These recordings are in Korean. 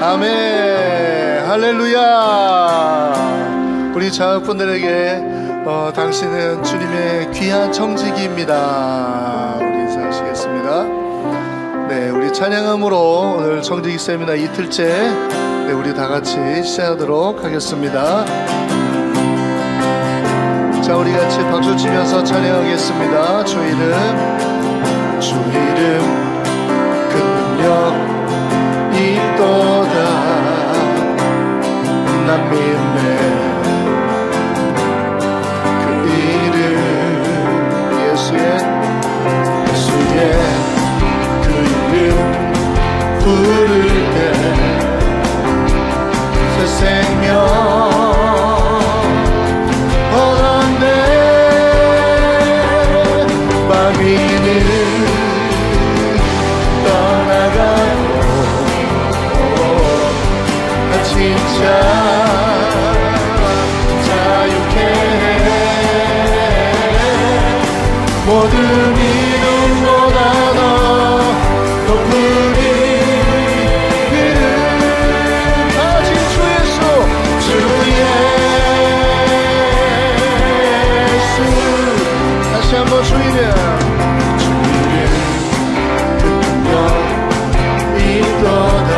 아멘. 할렐루야. 우리 자녀분들에게 당신은 주님의 귀한 청지기입니다. 우리 인사하시겠습니다. 네, 우리 찬양함으로 오늘 청지기 세미나 이틀째 네, 우리 다 같이 시작하도록 하겠습니다. 자, 우리 같이 박수 치면서 찬양하겠습니다. 주 이름 그 능력 있도다 난 믿네. 그 이름 예수의 그 이름 부를 때 새 생명 얻었네. 마귀는 떠나가고 진짜 자유케 모든 이름보다 더 높은 이름 다시 주 예수 주 예수 다시 한번 주 이름 그 능력 있도다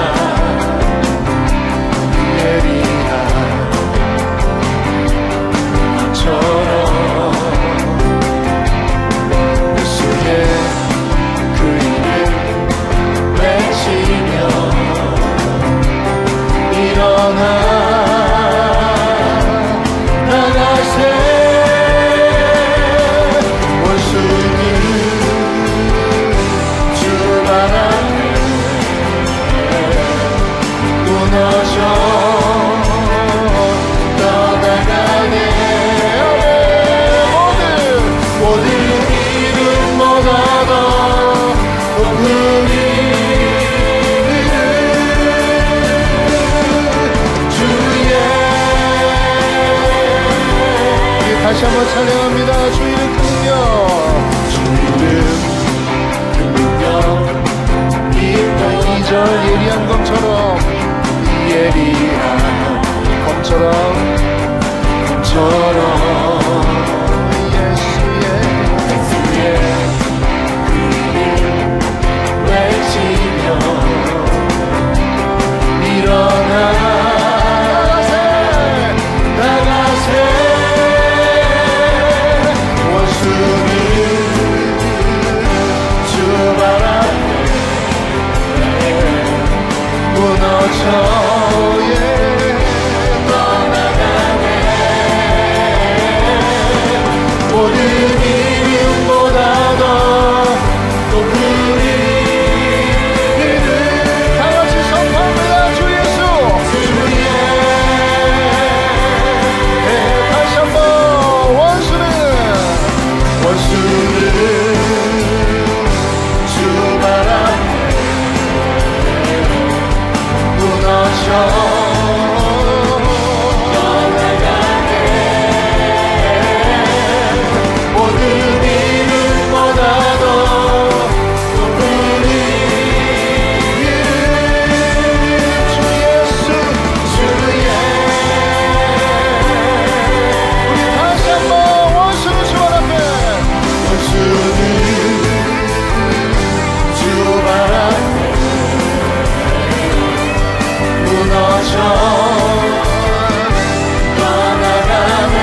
다시 한번 찬양합니다. 주 이름 그 능력 주 이름 그 능력 이절 예리한 검처럼 예리한 검처럼 예수의 그 이름 외치며 일어나 무너져에 떠나가네. 모든 이름보다 더 높은 이름 다같이 선포합니다. 주 예수 주 예 다시 한번 원수는 주 바람 떠나가네. 모든 이름보다 더 높은 이름 주 예수 주 우리 다시 한번 원수는 주 앞에 원수는 주 앞에 무너져 떠나가네.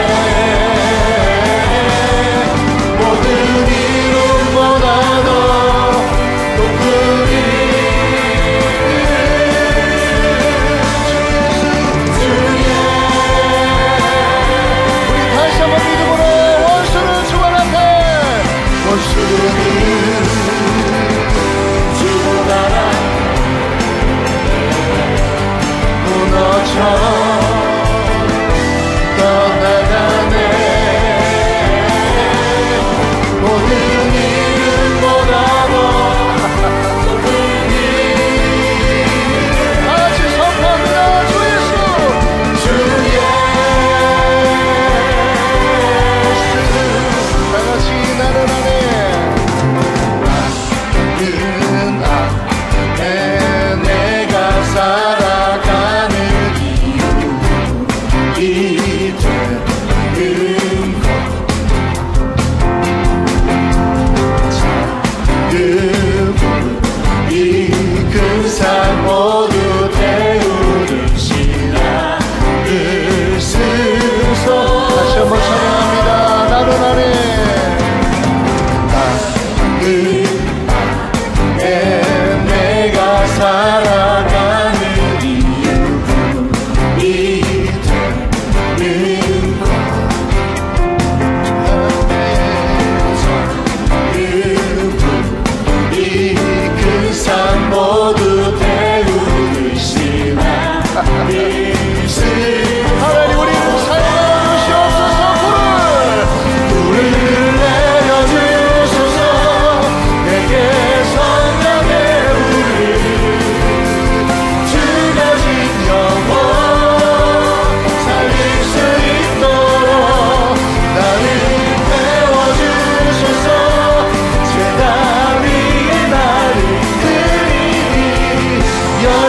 모든 이름보다 더 높은 이름 주 예수 우리 다시 한번 믿음으로 원수는 주 앞에 원수는 주 앞에 무너져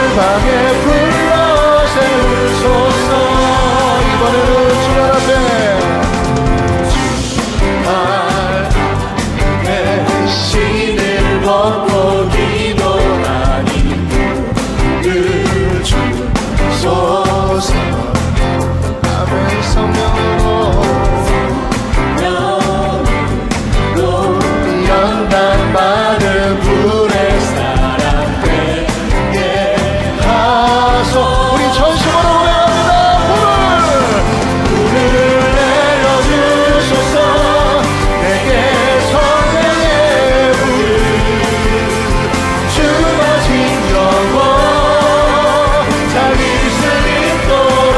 열방에 불러 세우소서. 이번에는 주님 앞에 신을 벗고 기도하니 주소서. 아멘. 성령으로 연단받은 불의 사람 되게 하소. 우리 전심으로 고백합니다. 불을 내려주소서. 내게 성령의 불을 주어진 영혼 살릴 수 있도록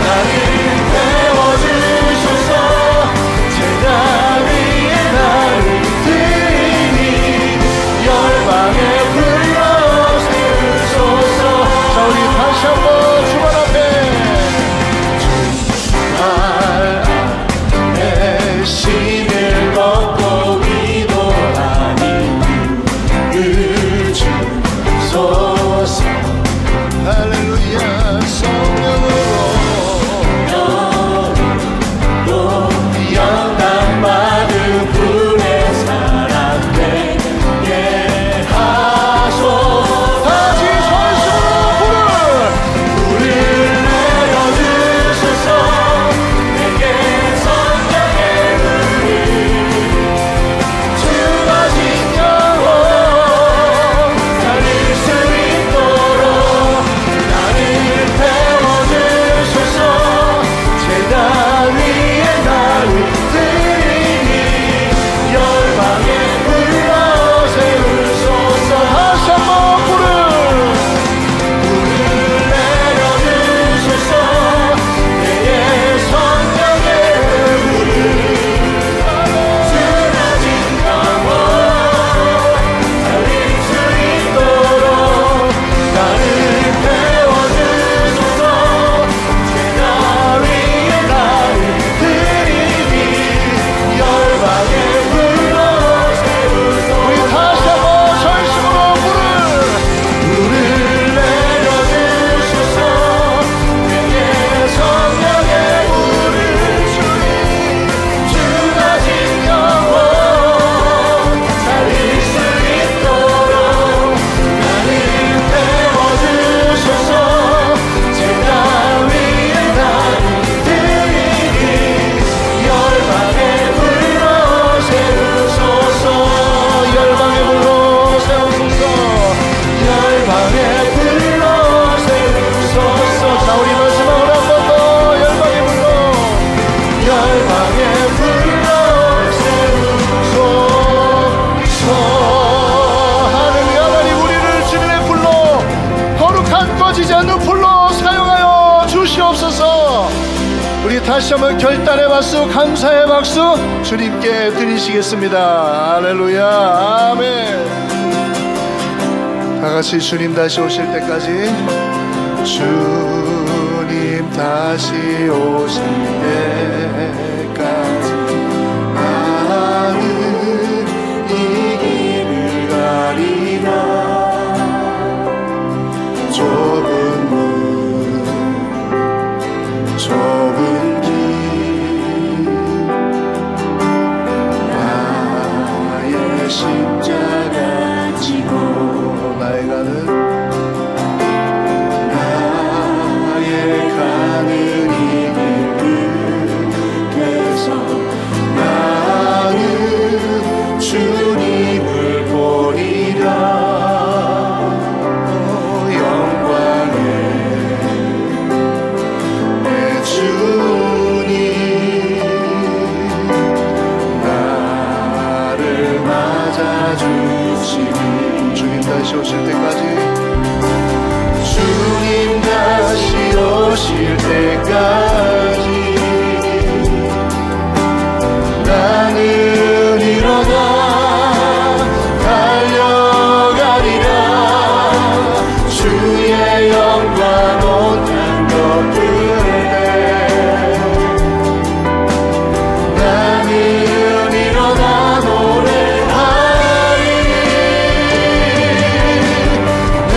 나를 태워주소서. 제가 위에 나를 드리니 열방에 불러 세우소서. 자, 우리 다시 한번 주말 앞에 내 신을 벗고 기도하니 주소서. 할렐루야. 성령으로 연단받은 불의 사람 되게 하소. 다시 전심으로 불을 내려주소서. 내게 성령의 불을 주어진 영혼 살릴 수 있도록 나를 태워주소서. 제가 위에 나를 드리니 열방에 불러 세우소서. 다시 한번 불을 내려주소서. 내게 성령의 불을 쓰러진 영혼 살릴 수 있도록 나를 태워주소서. 제가 위에 나를 드리니 열방에 불러 세우소서. 우리 다시 한번 전심으로 불을 내려주소서. 내게 성령의 불을 주어진 영혼 살릴 수 있도록 나를 태워주소서. 제가 위에 나를 드리니 열방에 불러 세우소서. 열방에 불러 세우소서. 열방에 불러 세우소서. 자, 우리 마지막으로 한 번 더 열방에 불러 열방에 불러 세우소서. 할렐루야. 하나님, 우리를 주님의 불로 거룩한 꺼지지 않는 불로 사용하여 주시옵소서. 우리 다시 한번 결단의 박수, 감사의 박수 주님께 드리시겠습니다. 할렐루야. 아멘. 다 같이 주님 다시 오실 때까지, 주님 다시 오실 때까지 나는 이 길을 가리라. 좁은 문 좁은 길 나의 십자가 지고 나의 가는 가는 이 길 끝에서 나는 주님을 보리라. 영광의 내 주님 나를 맞아주시니 주님 다시 오실 때까지, 주님 다시 오실 때까지 나는 일어나 달려가리라. 주의 영광 온탕 덮으네. 나는 일어나 노래하리. 내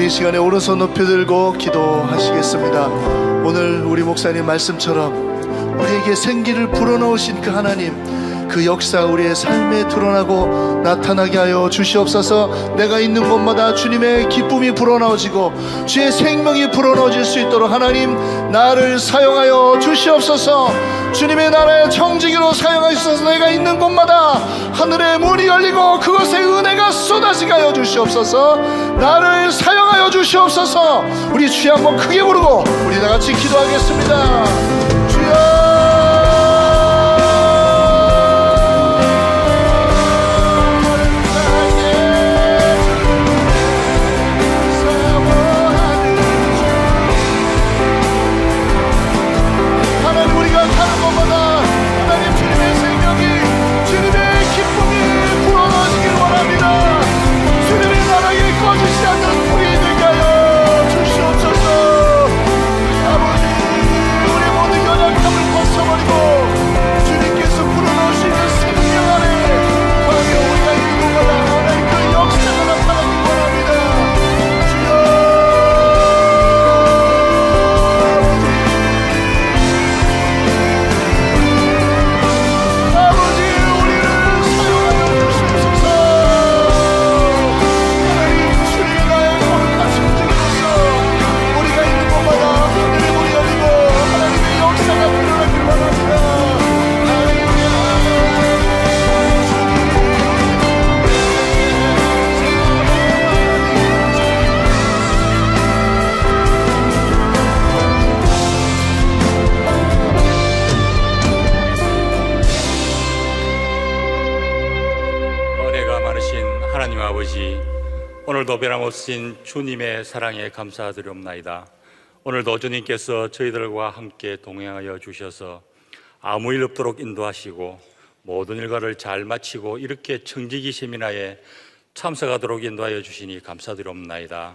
이 시간에 오른손 높이 들고 기도하시겠습니다. 오늘 우리 목사님 말씀처럼 우리에게 생기를 불어넣으신 그 하나님, 그 역사 우리의 삶에 드러나고 나타나게 하여 주시옵소서. 내가 있는 곳마다 주님의 기쁨이 불어넣어지고 주의 생명이 불어넣어질 수 있도록 하나님 나를 사용하여 주시옵소서. 주님의 나라의 청지기로 사용하셔서 내가 있는 곳마다 하늘의 문이 열리고 그것에 은혜가 쏟아지게 하여 주시옵소서. 나를 사용하여 주시옵소서. 우리 주여 한번 크게 부르고 우리 다같이 기도하겠습니다. 주여, 오늘도 변함없으신 주님의 사랑에 감사드리옵나이다. 오늘도 주님께서 저희들과 함께 동행하여 주셔서 아무 일 없도록 인도하시고 모든 일과를 잘 마치고 이렇게 청지기 세미나에 참석하도록 인도하여 주시니 감사드리옵나이다.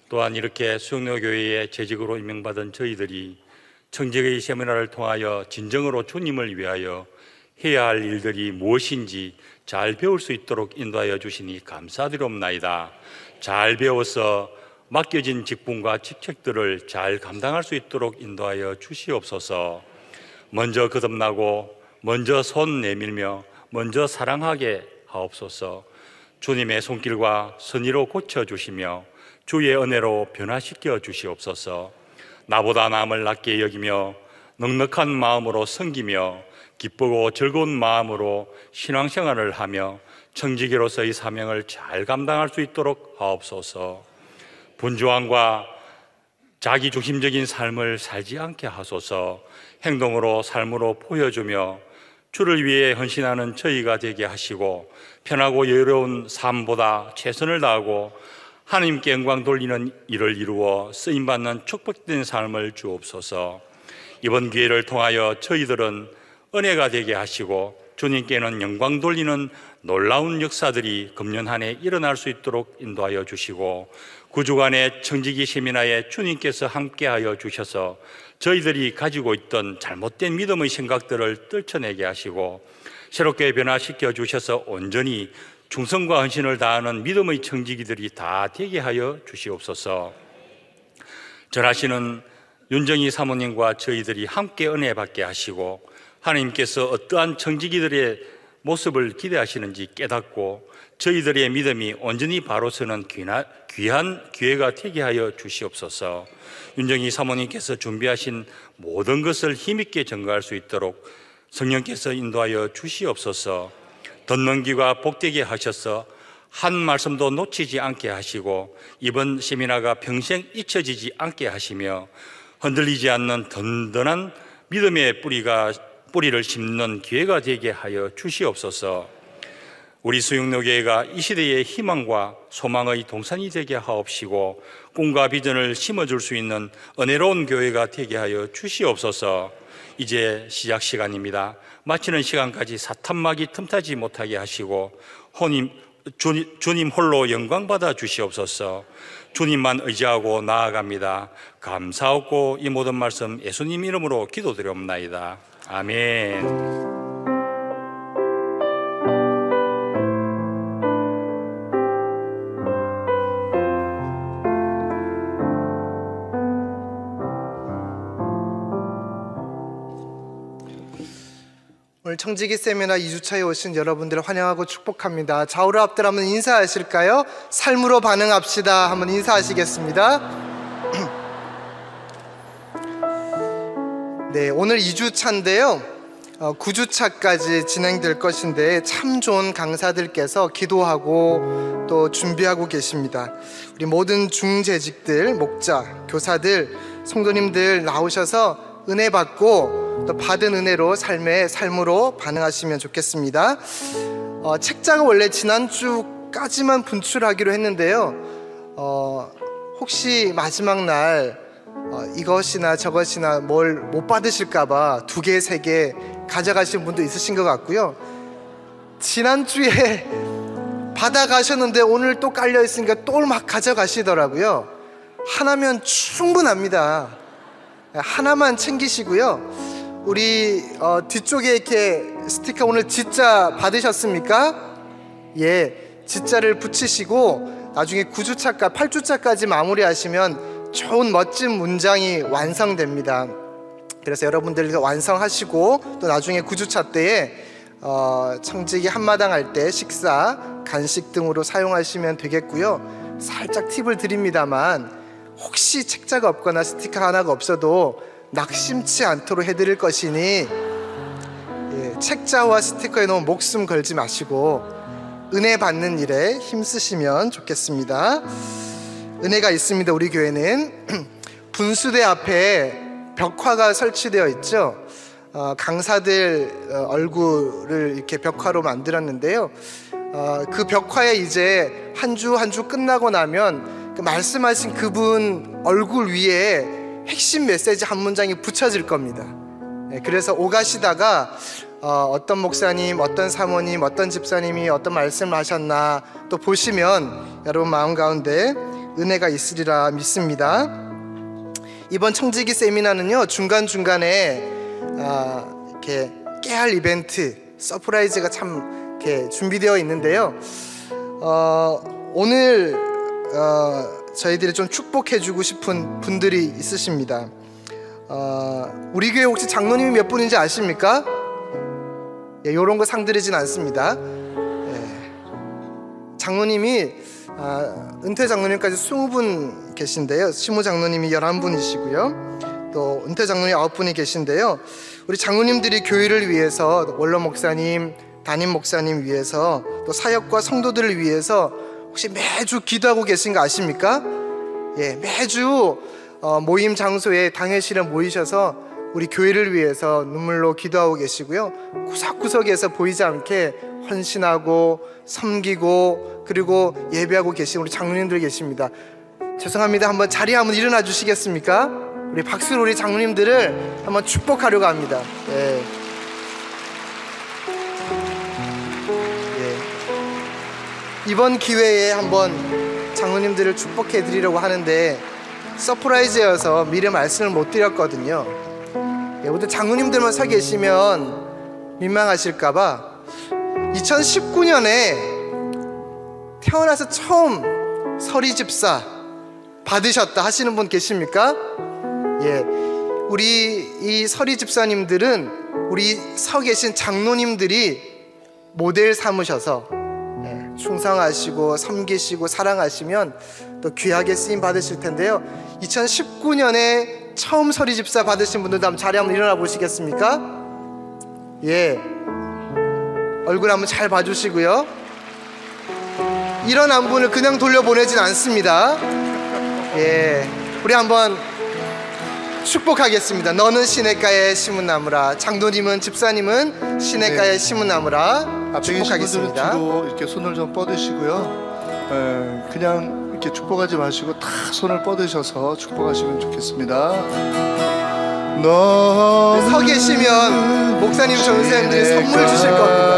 또한 이렇게 수영로교회의 재직으로 임명받은 저희들이 청지기 세미나를 통하여 진정으로 주님을 위하여 해야 할 일들이 무엇인지 잘 배울 수 있도록 인도하여 주시니 감사드리옵나이다. 잘 배워서 맡겨진 직분과 직책들을 잘 감당할 수 있도록 인도하여 주시옵소서. 먼저 거듭나고 먼저 손 내밀며 먼저 사랑하게 하옵소서. 주님의 손길과 선의로 고쳐주시며 주의 은혜로 변화시켜 주시옵소서. 나보다 남을 낮게 여기며 넉넉한 마음으로 섬기며 기쁘고 즐거운 마음으로 신앙생활을 하며 청지기로서의 사명을 잘 감당할 수 있도록 하옵소서. 분주함과 자기중심적인 삶을 살지 않게 하소서. 행동으로 삶으로 보여주며 주를 위해 헌신하는 저희가 되게 하시고 편하고 여유로운 삶보다 최선을 다하고 하나님께 영광 돌리는 일을 이루어 쓰임받는 축복된 삶을 주옵소서. 이번 기회를 통하여 저희들은 은혜가 되게 하시고 주님께는 영광 돌리는 놀라운 역사들이 금년 한 해 일어날 수 있도록 인도하여 주시고 9주간의 청지기 세미나에 주님께서 함께하여 주셔서 저희들이 가지고 있던 잘못된 믿음의 생각들을 떨쳐내게 하시고 새롭게 변화시켜 주셔서 온전히 충성과 헌신을 다하는 믿음의 청지기들이 다 되게 하여 주시옵소서. 전하시는 윤정희 사모님과 저희들이 함께 은혜 받게 하시고 하나님께서 어떠한 청지기들의 모습을 기대하시는지 깨닫고 저희들의 믿음이 온전히 바로 서는 귀한 기회가 되게 하여 주시옵소서. 윤정희 사모님께서 준비하신 모든 것을 힘있게 전가할 수 있도록 성령께서 인도하여 주시옵소서. 듣는 귀가 복되게 하셔서 한 말씀도 놓치지 않게 하시고 이번 세미나가 평생 잊혀지지 않게 하시며 흔들리지 않는 든든한 믿음의 뿌리를 심는 기회가 되게 하여 주시옵소서. 우리 수영로교회가 이 시대의 희망과 소망의 동산이 되게 하옵시고 꿈과 비전을 심어줄 수 있는 은혜로운 교회가 되게 하여 주시옵소서. 이제 시작 시간입니다. 마치는 시간까지 사탄막이 틈타지 못하게 하시고 주님 홀로 영광 받아 주시옵소서. 주님만 의지하고 나아갑니다. 감사하고 이 모든 말씀 예수님 이름으로 기도드리옵나이다. 아멘. 오늘 청지기 세미나 2주차에 오신 여러분들을 환영하고 축복합니다. 좌우로 앞들 한번 인사하실까요? 삶으로 반응합시다. 한번 인사하시겠습니다. 네, 오늘 2주차인데요 9주차까지 진행될 것인데 참 좋은 강사들께서 기도하고 또 준비하고 계십니다. 우리 모든 중재직들, 목자, 교사들, 성도님들 나오셔서 은혜 받고 또 받은 은혜로 삶으로 반응하시면 좋겠습니다. 책자가 원래 지난주까지만 분출하기로 했는데요 혹시 마지막 날 이것이나 저것이나 뭘 못 받으실까봐 2개, 3개 가져가신 분도 있으신 것 같고요. 지난주에 받아가셨는데 오늘 또 깔려있으니까 또 막 가져가시더라고요. 하나면 충분합니다. 하나만 챙기시고요. 우리 뒤쪽에 이렇게 스티커 오늘 지자 받으셨습니까? 예, 지자를 붙이시고 나중에 9주차까 8주차까지 마무리하시면 좋은 멋진 문장이 완성됩니다. 그래서 여러분들 완성하시고 또 나중에 9주차 때에 청지기 한마당 할 때 식사, 간식 등으로 사용하시면 되겠고요. 살짝 팁을 드립니다만 혹시 책자가 없거나 스티커 하나가 없어도 낙심치 않도록 해드릴 것이니 책자와 스티커에 너무 목숨 걸지 마시고 은혜 받는 일에 힘쓰시면 좋겠습니다. 은혜가 있습니다. 우리 교회는 분수대 앞에 벽화가 설치되어 있죠. 강사들 얼굴을 이렇게 벽화로 만들었는데요 그 벽화에 이제 한 주 한 주 끝나고 나면 그 말씀하신 그분 얼굴 위에 핵심 메시지 한 문장이 붙여질 겁니다. 그래서 오가시다가 어떤 목사님, 어떤 사모님, 어떤 집사님이 어떤 말씀을 하셨나 또 보시면 여러분 마음 가운데 은혜가 있으리라 믿습니다. 이번 청지기 세미나는요 중간중간에 이렇게 깨알 이벤트, 서프라이즈가 참 이렇게 준비되어 있는데요 오늘 저희들이 좀 축복해주고 싶은 분들이 있으십니다. 우리 교회 혹시 장로님이 몇 분인지 아십니까? 예, 이런 거 상드리진 않습니다. 예, 장로님이 은퇴 장로님까지 20분 계신데요 시무 장로님이 11분이시고요 또 은퇴 장로님 9분이 계신데요 우리 장로님들이 교회를 위해서 원로 목사님, 담임 목사님 위해서 또 사역과 성도들을 위해서 혹시 매주 기도하고 계신 거 아십니까? 예, 매주 모임 장소에 당회실에 모이셔서 우리 교회를 위해서 눈물로 기도하고 계시고요 구석구석에서 보이지 않게 헌신하고 섬기고 그리고 예배하고 계신 우리 장로님들 계십니다. 죄송합니다. 한번 자리에 한번 일어나 주시겠습니까? 우리 박수로 우리 장로님들을 한번 축복하려고 합니다. 예. 이번 기회에 한번 장로님들을 축복해 드리려고 하는데 서프라이즈여서 미리 말씀을 못 드렸거든요. 모두 장로님들만 서 계시면 민망하실까봐 2019년에 태어나서 처음 서리집사 받으셨다 하시는 분 계십니까? 예, 우리 이 서리집사님들은 우리 서 계신 장로님들이 모델 삼으셔서 충성하시고 섬기시고 사랑하시면 또 귀하게 쓰임 받으실 텐데요 2019년에 처음 서리집사 받으신 분들도 한번 자리 한번 일어나 보시겠습니까? 예, 얼굴 한번 잘 봐주시고요 일어난 분을 그냥 돌려보내진 않습니다. 예, 우리 한번 축복하겠습니다. 너는 시냇가에 심은 나무라. 장로님은 집사님은 시냇가에 심은 나무라. 앞에 계신 분들은 축복하겠습니다. 뒤로 이렇게 손을 좀 뻗으시고요 그냥 이렇게 축복하지 마시고 다 손을 뻗으셔서 축복하시면 좋겠습니다. 서 계시면 목사님 전사님들이 선물 주실 겁니다.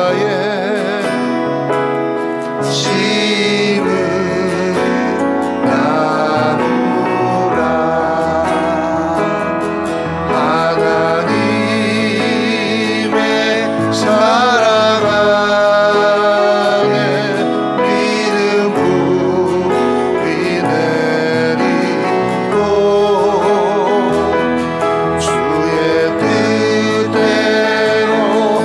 주의 뜻대로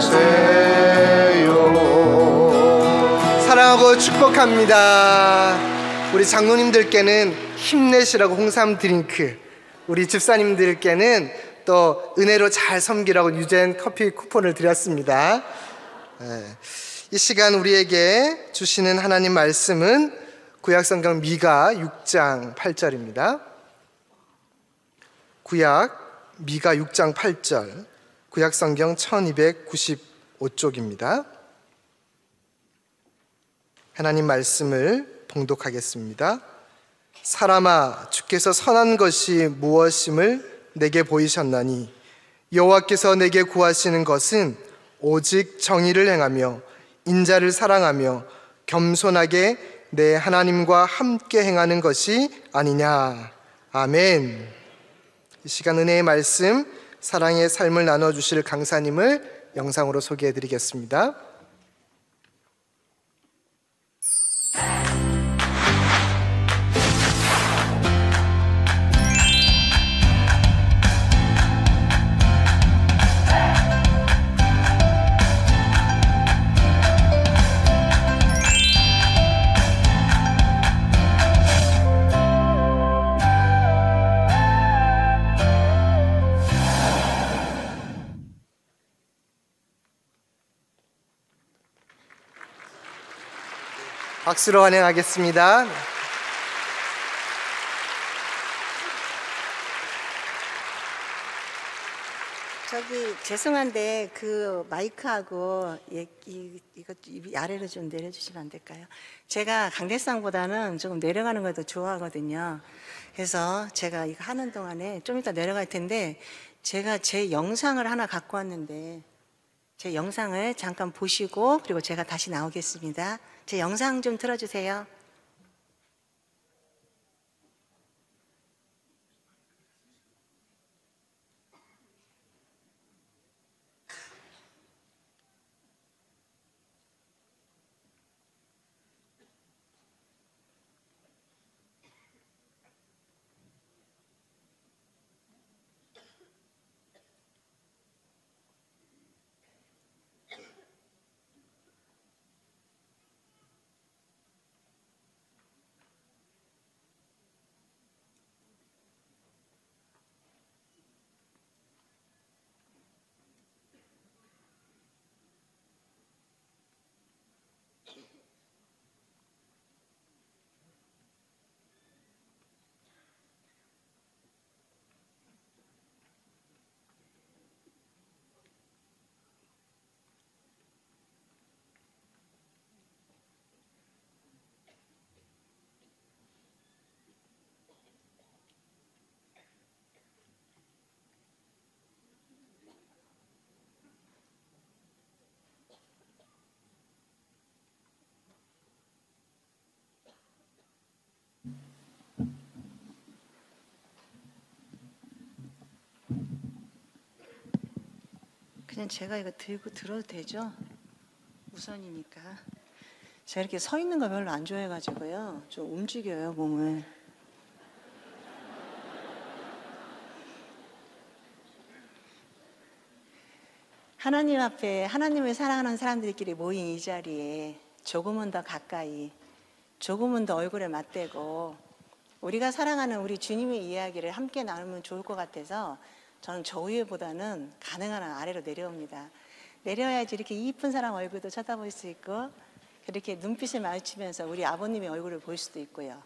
사세요. 사랑하고 축복합니다. 우리 장로님들께는 힘내시라고 홍삼 드링크, 우리 집사님들께는 또 은혜로 잘 섬기라고 유젠 커피 쿠폰을 드렸습니다. 이 시간 우리에게 주시는 하나님 말씀은 구약성경 미가 6장 8절입니다. 구약 미가 6장 8절, 구약성경 1295쪽입니다. 하나님 말씀을 봉독하겠습니다. 사람아, 주께서 선한 것이 무엇임을 내게 보이셨나니 여호와께서 내게 구하시는 것은 오직 정의를 행하며 인자를 사랑하며 겸손하게 내 하나님과 함께 행하는 것이 아니냐. 아멘. 이 시간 은혜의 말씀, 사랑의 삶을 나눠주실 강사님을 영상으로 소개해드리겠습니다. 박수로 환영하겠습니다. 저기 죄송한데 그 마이크하고 이거 아래로 좀 내려주시면 안 될까요? 제가 강대상보다는 조금 내려가는 걸 더 좋아하거든요. 그래서 제가 이거 하는 동안에 좀 이따 내려갈 텐데 제가 제 영상을 하나 갖고 왔는데 제 영상을 잠깐 보시고 그리고 제가 다시 나오겠습니다. 제 영상 좀 틀어주세요. 그냥 제가 이거 들고 들어도 되죠? 우선이니까. 제가 이렇게 서 있는 거 별로 안 좋아해가지고요. 좀 움직여요, 몸을. 하나님 앞에 하나님을 사랑하는 사람들끼리 모인 이 자리에 조금은 더 가까이, 조금은 더 얼굴에 맞대고 우리가 사랑하는 우리 주님의 이야기를 함께 나누면 좋을 것 같아서 저는 저 위에보다는 가능한 한 아래로 내려옵니다. 내려야지 이렇게 이쁜 사람 얼굴도 쳐다볼 수 있고 그렇게 눈빛을 마주치면서 우리 아버님의 얼굴을 볼 수도 있고요.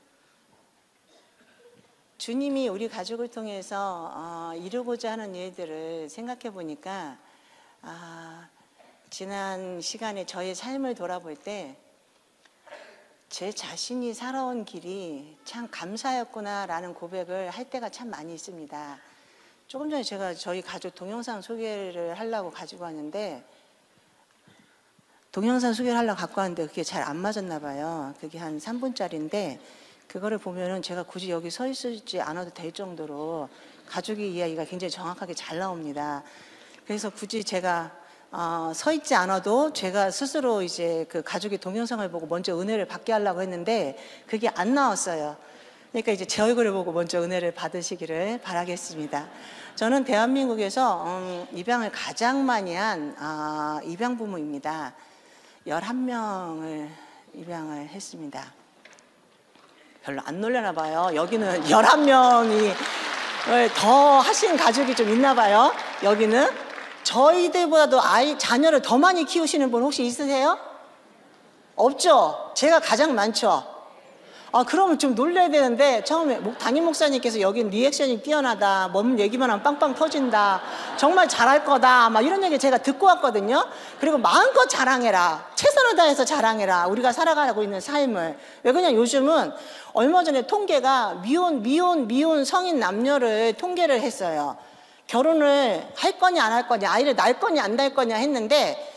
주님이 우리 가족을 통해서 이루고자 하는 일들을 생각해 보니까 지난 시간에 저의 삶을 돌아볼 때 제 자신이 살아온 길이 참 감사였구나라는 고백을 할 때가 참 많이 있습니다. 조금 전에 제가 저희 가족 동영상 소개를 하려고 가지고 왔는데 동영상 소개를 하려고 갖고 왔는데 그게 잘 안 맞았나 봐요. 그게 한 3분짜리인데 그거를 보면은 제가 굳이 여기 서 있지 않아도 될 정도로 가족의 이야기가 굉장히 정확하게 잘 나옵니다. 그래서 굳이 제가 서 있지 않아도 제가 스스로 이제 그 가족의 동영상을 보고 먼저 은혜를 받게 하려고 했는데 그게 안 나왔어요. 그러니까 이제 제 얼굴을 보고 먼저 은혜를 받으시기를 바라겠습니다. 저는 대한민국에서 입양을 가장 많이 한 입양 부모입니다. 11명을 입양을 했습니다. 별로 안 놀라나 봐요. 여기는 11명이 더 하신 가족이 좀 있나 봐요. 여기는 저희들보다도 자녀를 더 많이 키우시는 분 혹시 있으세요? 없죠? 제가 가장 많죠? 그러면 좀 놀라야 되는데, 처음에 담임 목사님께서 여긴 리액션이 뛰어나다, 뭔 얘기만 하면 빵빵 터진다, 정말 잘할 거다, 막 이런 얘기 제가 듣고 왔거든요. 그리고 마음껏 자랑해라, 최선을 다해서 자랑해라, 우리가 살아가고 있는 삶을. 왜 그냥 요즘은 얼마 전에 통계가 미혼 성인 남녀를 통계를 했어요. 결혼을 할 거냐 안 할 거냐, 아이를 낳을 거냐 안 낳을 거냐 했는데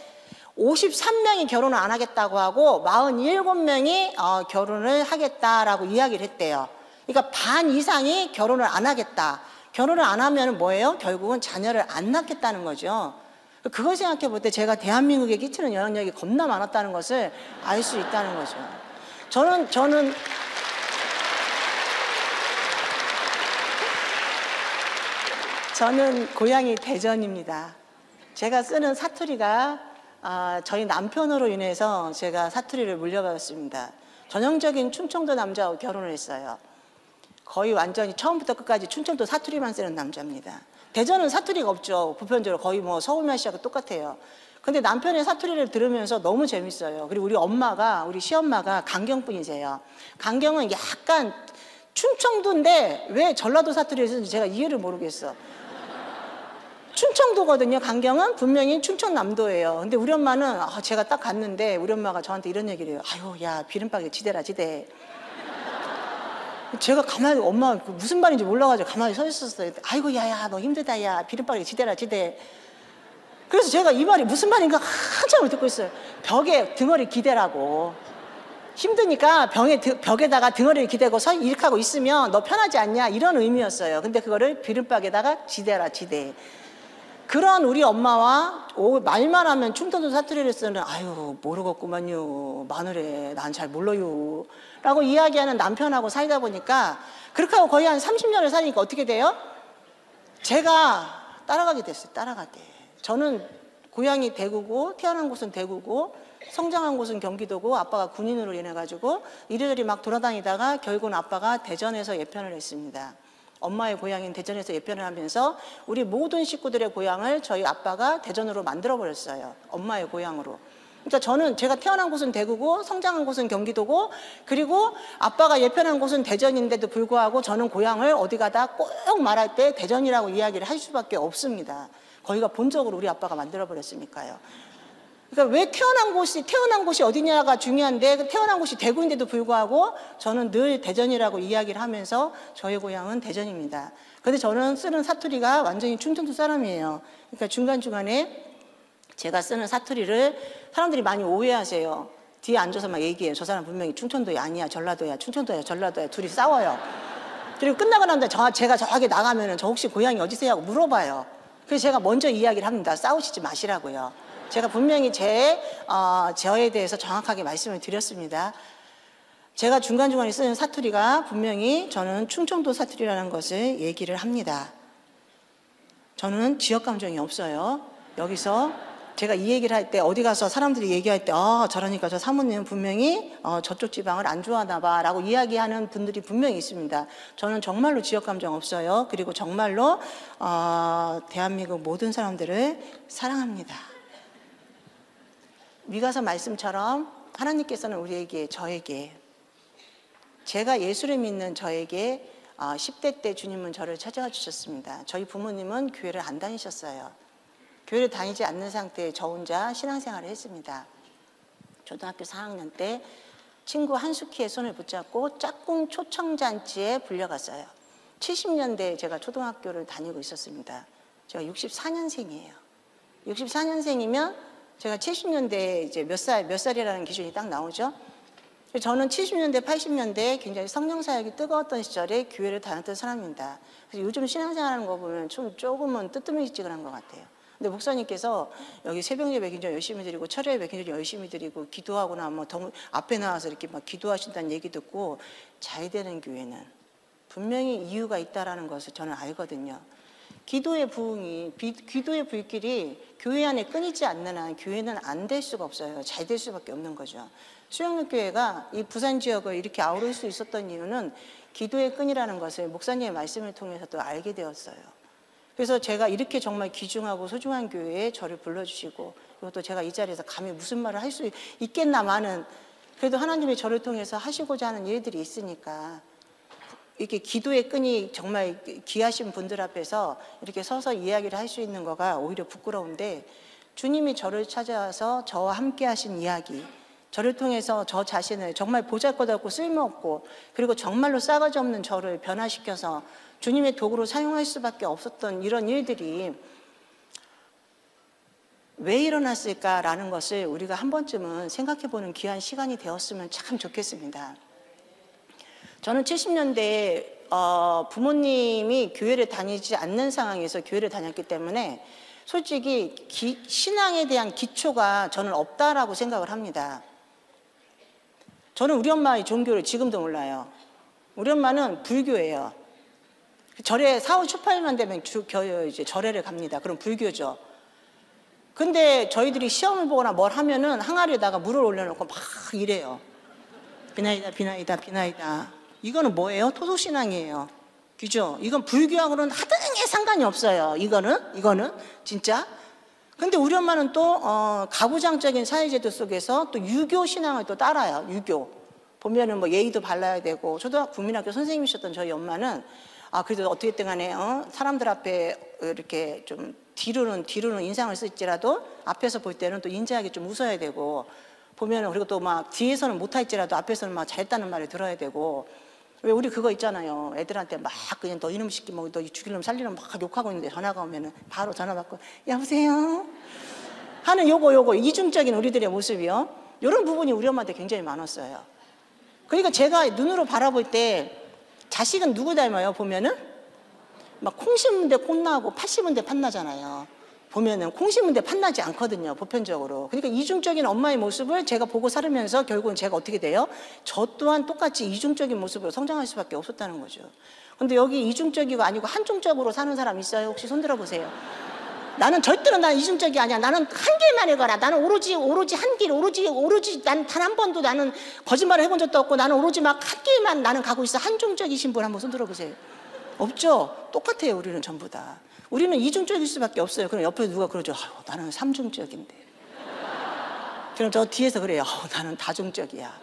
53명이 결혼을 안 하겠다고 하고 47명이 결혼을 하겠다라고 이야기를 했대요. 그러니까 반 이상이 결혼을 안 하겠다. 결혼을 안 하면 뭐예요? 결국은 자녀를 안 낳겠다는 거죠. 그걸 생각해 볼 때 제가 대한민국에 끼치는 영향력이 겁나 많았다는 것을 알 수 있다는 거죠. 저는 고향이 대전입니다. 제가 쓰는 사투리가 저희 남편으로 인해서 제가 사투리를 물려받았습니다. 전형적인 충청도 남자하고 결혼을 했어요. 거의 완전히 처음부터 끝까지 충청도 사투리만 쓰는 남자입니다. 대전은 사투리가 없죠. 보편적으로 거의 뭐 서울말 씨하고 똑같아요. 근데 남편의 사투리를 들으면서 너무 재밌어요. 그리고 우리 시엄마가 강경 분이세요. 강경은 약간 충청도인데 왜 전라도 사투리를 쓰는지 제가 이해를 모르겠어. 충청도거든요. 강경은 분명히 충청남도예요. 근데 우리 엄마는 제가 딱 갔는데 우리 엄마가 저한테 이런 얘기를 해요. 아유, 야, 비름박이 지대라 지대. 제가 가만히, 엄마 무슨 말인지 몰라가지고 가만히 서 있었어요. 아이고, 야야, 너 힘들다, 야, 비름박이 지대라 지대. 그래서 제가 이 말이 무슨 말인가 한참을 듣고 있어요. 벽에 등어리 기대라고. 힘드니까 벽에다가 등어리를 기대고 이렇게 하고 있으면 너 편하지 않냐, 이런 의미였어요. 근데 그거를 비름박에다가 지대라 지대. 그런 우리 엄마와 말만 하면 충청도 사투리를 쓰는, 아유, 모르겠구만요, 마누래, 난 잘 몰라요 라고 이야기하는 남편하고 살다 보니까, 그렇게 하고 거의 한 30년을 살니까 어떻게 돼요? 제가 따라가게 됐어요. 따라가게. 저는 고향이 대구고, 태어난 곳은 대구고, 성장한 곳은 경기도고, 아빠가 군인으로 인해가지고 이리저리 막 돌아다니다가 결국은 아빠가 대전에서 예편을 했습니다. 엄마의 고향인 대전에서 예편을 하면서 우리 모든 식구들의 고향을 저희 아빠가 대전으로 만들어버렸어요. 엄마의 고향으로. 그러니까 제가 태어난 곳은 대구고, 성장한 곳은 경기도고, 그리고 아빠가 예편한 곳은 대전인데도 불구하고 저는 고향을 어디 가다 꼭 말할 때 대전이라고 이야기를 할 수밖에 없습니다. 거기가 본적으로 우리 아빠가 만들어버렸으니까요. 그러니까 왜 태어난 곳이 어디냐가 중요한데, 태어난 곳이 대구인데도 불구하고 저는 늘 대전이라고 이야기를 하면서 저의 고향은 대전입니다. 근데 저는 쓰는 사투리가 완전히 충청도 사람이에요. 그러니까 중간중간에 제가 쓰는 사투리를 사람들이 많이 오해하세요. 뒤에 앉아서 막 얘기해요. 저 사람 분명히 충청도야, 아니야, 전라도야, 충청도야, 전라도야. 둘이 싸워요. 그리고 끝나고 난 다음에 제가 저기 나가면은 저 혹시 고향이 어디세요? 하고 물어봐요. 그래서 제가 먼저 이야기를 합니다. 싸우시지 마시라고요. 제가 분명히 저에 대해서 정확하게 말씀을 드렸습니다. 제가 중간중간에 쓰는 사투리가 분명히 저는 충청도 사투리라는 것을 얘기를 합니다. 저는 지역 감정이 없어요. 여기서 제가 이 얘기를 할 때, 어디 가서 사람들이 얘기할 때, 저러니까 저 사모님은 분명히 저쪽 지방을 안 좋아하나 봐 라고 이야기하는 분들이 분명히 있습니다. 저는 정말로 지역 감정 없어요. 그리고 정말로 대한민국 모든 사람들을 사랑합니다. 미가서 말씀처럼 하나님께서는 우리에게, 저에게, 제가 예수를 믿는 저에게 10대 때 주님은 저를 찾아와 주셨습니다. 저희 부모님은 교회를 안 다니셨어요. 교회를 다니지 않는 상태에 저 혼자 신앙생활을 했습니다. 초등학교 4학년 때 친구 한숙희의 손을 붙잡고 짝꿍 초청잔치에 불려갔어요. 70년대에 제가 초등학교를 다니고 있었습니다. 제가 64년생이에요. 64년생이면 제가 70년대에 이제 몇 살이라는 기준이 딱 나오죠. 저는 70년대, 80년대에 굉장히 성령사역이 뜨거웠던 시절에 교회를 다녔던 사람입니다. 그래서 요즘 신앙생활하는 거 보면 조금은 뜨뜨미지근한 것 같아요. 근데 목사님께서 여기 새벽 예배 굉장히 열심히 드리고 철야 예배 굉장히 열심히 드리고 기도하거나 뭐 앞에 나와서 이렇게 막 기도하신다는 얘기 듣고 잘 되는 교회는 분명히 이유가 있다라는 것을 저는 알거든요. 기도의 부흥이, 기도의 불길이 교회 안에 끊이지 않는 한 교회는 안 될 수가 없어요. 잘 될 수밖에 없는 거죠. 수영육교회가 이 부산 지역을 이렇게 아우를 수 있었던 이유는 기도의 끈이라는 것을 목사님의 말씀을 통해서 또 알게 되었어요. 그래서 제가 이렇게 정말 귀중하고 소중한 교회에 저를 불러주시고, 그리고 또 제가 이 자리에서 감히 무슨 말을 할 수 있겠나마는, 그래도 하나님이 저를 통해서 하시고자 하는 일들이 있으니까 이렇게 기도의 끈이 정말 귀하신 분들 앞에서 이렇게 서서 이야기를 할 수 있는 거가 오히려 부끄러운데, 주님이 저를 찾아와서 저와 함께 하신 이야기, 저를 통해서 저 자신을 정말 보잘것없고 쓸모없고 그리고 정말로 싸가지 없는 저를 변화시켜서 주님의 도구로 사용할 수밖에 없었던 이런 일들이 왜 일어났을까라는 것을 우리가 한 번쯤은 생각해보는 귀한 시간이 되었으면 참 좋겠습니다. 저는 70년대에 부모님이 교회를 다니지 않는 상황에서 교회를 다녔기 때문에 솔직히 신앙에 대한 기초가 저는 없다라고 생각을 합니다. 저는 우리 엄마의 종교를 지금도 몰라요. 우리 엄마는 불교예요. 절에 4월 초파일만 되면 이제 절에를 갑니다. 그럼 불교죠. 근데 저희들이 시험을 보거나 뭘 하면은 항아리에다가 물을 올려놓고 막 이래요. 비나이다, 비나이다, 비나이다. 이거는 뭐예요? 토속신앙이에요. 그죠? 이건 불교하고는 하등의 상관이 없어요. 이거는 진짜. 근데 우리 엄마는 또 가부장적인 사회제도 속에서 또 유교 신앙을 또 따라요. 유교 보면은 뭐 예의도 발라야 되고. 초등학교 국민학교 선생님이셨던 저희 엄마는 그래도 어떻게든 간에 사람들 앞에 이렇게 좀 뒤로는 인상을 쓸지라도 앞에서 볼 때는 또 인자하게 좀 웃어야 되고, 보면은 그리고 또 막 뒤에서는 못할지라도 앞에서는 막 잘했다는 말을 들어야 되고. 왜 우리 그거 있잖아요. 애들한테 막 그냥 너 이놈 시키 뭐 너 죽이려면 살리려면 막 욕하고 있는데 전화가 오면은 바로 전화 받고 여보세요 하는 요거 이중적인 우리들의 모습이요. 이런 부분이 우리 엄마한테 굉장히 많았어요. 그러니까 제가 눈으로 바라볼 때 자식은 누구 닮아요? 보면은 막 콩 심은 데 콩 나고 팥 심은 데 팥 나잖아요. 보면은 콩 심은 데 팥 나지 않거든요, 보편적으로. 그러니까 이중적인 엄마의 모습을 제가 보고 살으면서 결국은 제가 어떻게 돼요? 저 또한 똑같이 이중적인 모습으로 성장할 수밖에 없었다는 거죠. 근데 여기 이중적이고 아니고 한중적으로 사는 사람 있어요? 혹시 손 들어보세요. 나는 절대로 이중적이 아니야. 나는 한 길만 해거라. 나는 오로지 한 길, 오로지 난 단 한 번도 나는 거짓말을 해본 적도 없고 나는 오로지 막 한 길만 나는 가고 있어. 한중적이신 분 한번 손 들어보세요. 없죠? 똑같아요, 우리는 전부 다. 우리는 이중적일 수밖에 없어요. 그럼 옆에 누가 그러죠. 나는 삼중적인데. 그럼 저 뒤에서 그래요. 나는 다중적이야.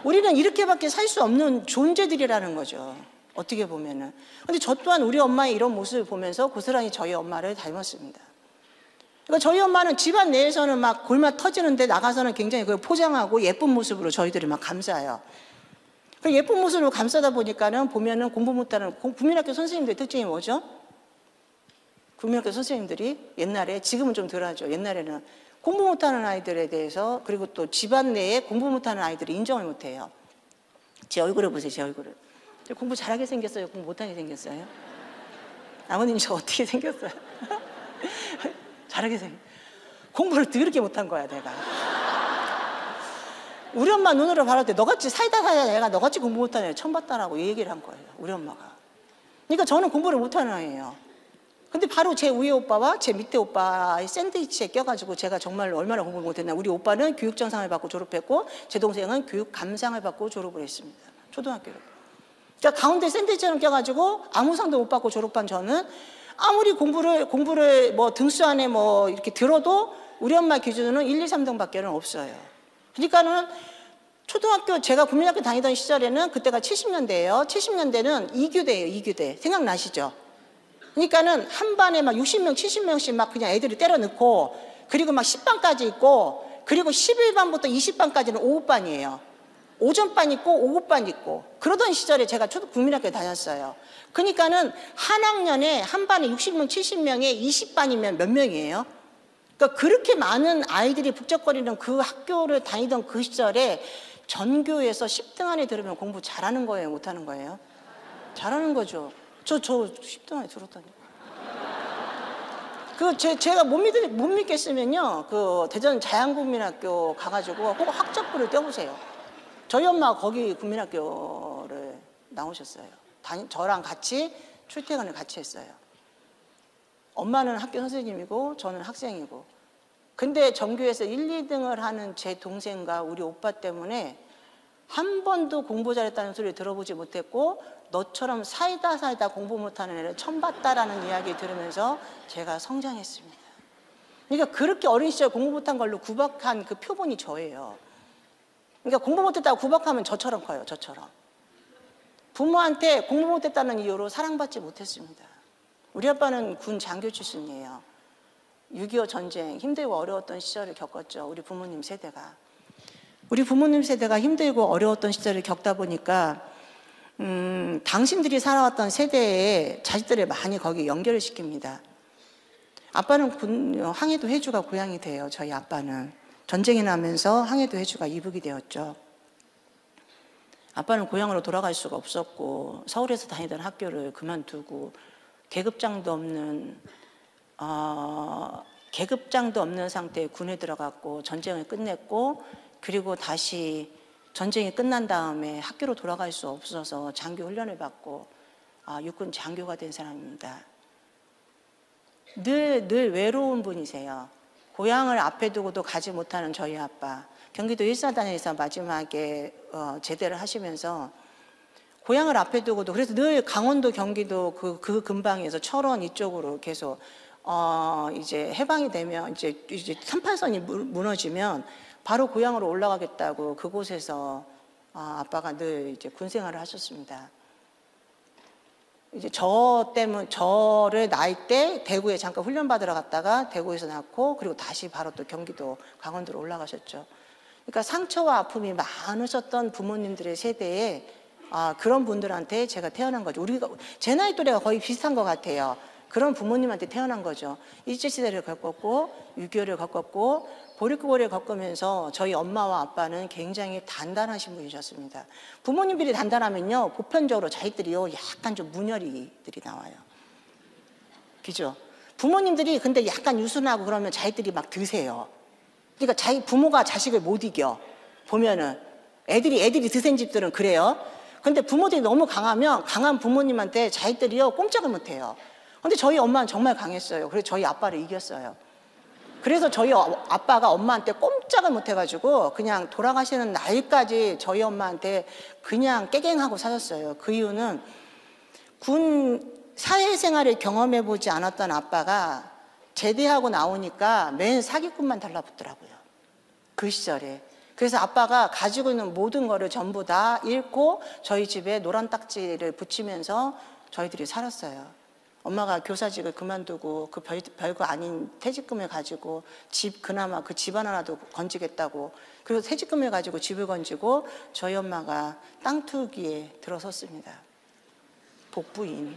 우리는 이렇게밖에 살 수 없는 존재들이라는 거죠. 어떻게 보면은. 근데 저 또한 우리 엄마의 이런 모습을 보면서 고스란히 저희 엄마를 닮았습니다. 그러니까 저희 엄마는 집안 내에서는 막 골마 터지는데 나가서는 굉장히 그걸 포장하고 예쁜 모습으로 저희들이 막 감싸요. 그 예쁜 모습으로 감싸다 보니까는 보면은 공부 못하는 국민학교 선생님들의 특징이 뭐죠? 국민학교 선생님들이 옛날에, 지금은 좀 덜하죠. 옛날에는 공부 못하는 아이들에 대해서, 그리고 또 집안 내에 공부 못하는 아이들이 인정을 못해요. 제 얼굴을 보세요, 제 얼굴을. 공부 잘하게 생겼어요? 공부 못하게 생겼어요? 아버님 저 어떻게 생겼어요? 잘하게 생겼어요. 공부를 더럽게 못한 거야 내가. 우리 엄마 눈으로 바랄 때 너같이 살다 내가 너같이 공부 못하는 애 처음 봤다라고 얘기를 한 거예요, 우리 엄마가. 그러니까 저는 공부를 못하는 아이예요. 근데 바로 제 위에 오빠와 제 밑에 오빠의 샌드위치에 껴가지고 제가 정말 얼마나 공부를 못했나. 우리 오빠는 교육정상을 받고 졸업했고 제 동생은 교육감상을 받고 졸업을 했습니다, 초등학교를. 그러니까 가운데 샌드위치처럼 껴가지고 아무 상도 못 받고 졸업한 저는 아무리 공부를 뭐 등수 안에 뭐 이렇게 들어도 우리 엄마 기준으로는 1, 2, 3등밖에는 없어요. 그러니까는 초등학교, 제가 국민학교 다니던 시절에는 그때가 70년대예요. 70년대는 2교대예요, 2교대. 생각나시죠? 그러니까는 한 반에 막 60명, 70명씩 막 그냥 애들이 때려 넣고, 그리고 막 10반까지 있고, 그리고 11반부터 20반까지는 오후반이에요. 오전반 있고 오후반 있고. 그러던 시절에 제가 국민학교에 다녔어요. 그러니까는 한 학년에 한 반에 60명, 70명에 20반이면 몇 명이에요? 그러니까 그렇게 많은 아이들이 북적거리는 그 학교를 다니던 그 시절에 전교에서 10등 안에 들으면 공부 잘하는 거예요, 못하는 거예요? 잘하는 거죠. 저 10등 안에 들었다니까. 제가 못 믿겠으면요, 그 대전 자양국민학교 가가지고 혹 학적부를 떼보세요. 저희 엄마가 거기 국민학교를 나오셨어요. 저랑 같이 출퇴근을 같이 했어요. 엄마는 학교 선생님이고 저는 학생이고. 근데 전교에서 1, 2등을 하는 제 동생과 우리 오빠 때문에 한 번도 공부 잘했다는 소리 들어보지 못했고 너처럼 살다 공부 못하는 애를 처음 봤다라는 이야기 들으면서 제가 성장했습니다. 그러니까 그렇게 어린 시절 공부 못한 걸로 구박한 그 표본이 저예요. 그러니까 공부 못했다고 구박하면 저처럼 커요. 저처럼. 부모한테 공부 못했다는 이유로 사랑받지 못했습니다. 우리 아빠는 군 장교 출신이에요. 6.25 전쟁 힘들고 어려웠던 시절을 겪었죠. 우리 부모님 세대가. 우리 부모님 세대가 힘들고 어려웠던 시절을 겪다 보니까 당신들이 살아왔던 세대에 자식들을 많이 거기 연결을 시킵니다. 아빠는 항해도 해주가 고향이 돼요. 저희 아빠는. 전쟁이 나면서 항해도 해주가 이북이 되었죠. 아빠는 고향으로 돌아갈 수가 없었고 서울에서 다니던 학교를 그만두고 계급장도 없는 상태에 군에 들어갔고 전쟁을 끝냈고 그리고 다시 전쟁이 끝난 다음에 학교로 돌아갈 수 없어서 장교 훈련을 받고 육군 장교가 된 사람입니다. 늘 외로운 분이세요. 고향을 앞에 두고도 가지 못하는 저희 아빠. 경기도 일사단에서 마지막에 제대를 하시면서 고향을 앞에 두고도 그래서 늘 강원도 경기도 그 근방에서 철원 이쪽으로 계속 이제 해방이 되면 이제 38선이 무너지면 바로 고향으로 올라가겠다고 그곳에서 아빠가 늘 이제 군 생활을 하셨습니다. 이제 저를 낳을 때 대구에 잠깐 훈련 받으러 갔다가 대구에서 낳고 그리고 다시 바로 또 경기도 강원도로 올라가셨죠. 그러니까 상처와 아픔이 많으셨던 부모님들의 세대에 그런 분들한테 제가 태어난 거죠. 제 나이 또래가 거의 비슷한 것 같아요. 그런 부모님한테 태어난 거죠. 일제시대를 겪었고 6.25를 겪었고 보릿고개를 겪으면서 저희 엄마와 아빠는 굉장히 단단하신 분이셨습니다. 부모님들이 단단하면요 보편적으로 자식들이요 약간 좀 문열이들이 나와요. 그죠? 부모님들이 근데 약간 유순하고 그러면 자식들이 막 드세요. 그러니까 부모가 자식을 못 이겨. 보면은 애들이 드센 집들은 그래요. 근데 부모들이 너무 강하면 강한 부모님한테 자식들이요 꼼짝을 못 해요. 근데 저희 엄마는 정말 강했어요. 그래서 저희 아빠를 이겼어요. 그래서 저희 아빠가 엄마한테 꼼짝을 못 해가지고 그냥 돌아가시는 날까지 저희 엄마한테 그냥 깨갱하고 사셨어요. 그 이유는 군 사회생활을 경험해보지 않았던 아빠가 제대하고 나오니까 맨 사기꾼만 달라붙더라고요. 그 시절에. 그래서 아빠가 가지고 있는 모든 거를 전부 다 잃고 저희 집에 노란 딱지를 붙이면서 저희들이 살았어요. 엄마가 교사직을 그만두고 그 별거 아닌 퇴직금을 가지고 그나마 그 집 하나라도 건지겠다고 그리고 퇴직금을 가지고 집을 건지고 저희 엄마가 땅 투기에 들어섰습니다. 복부인.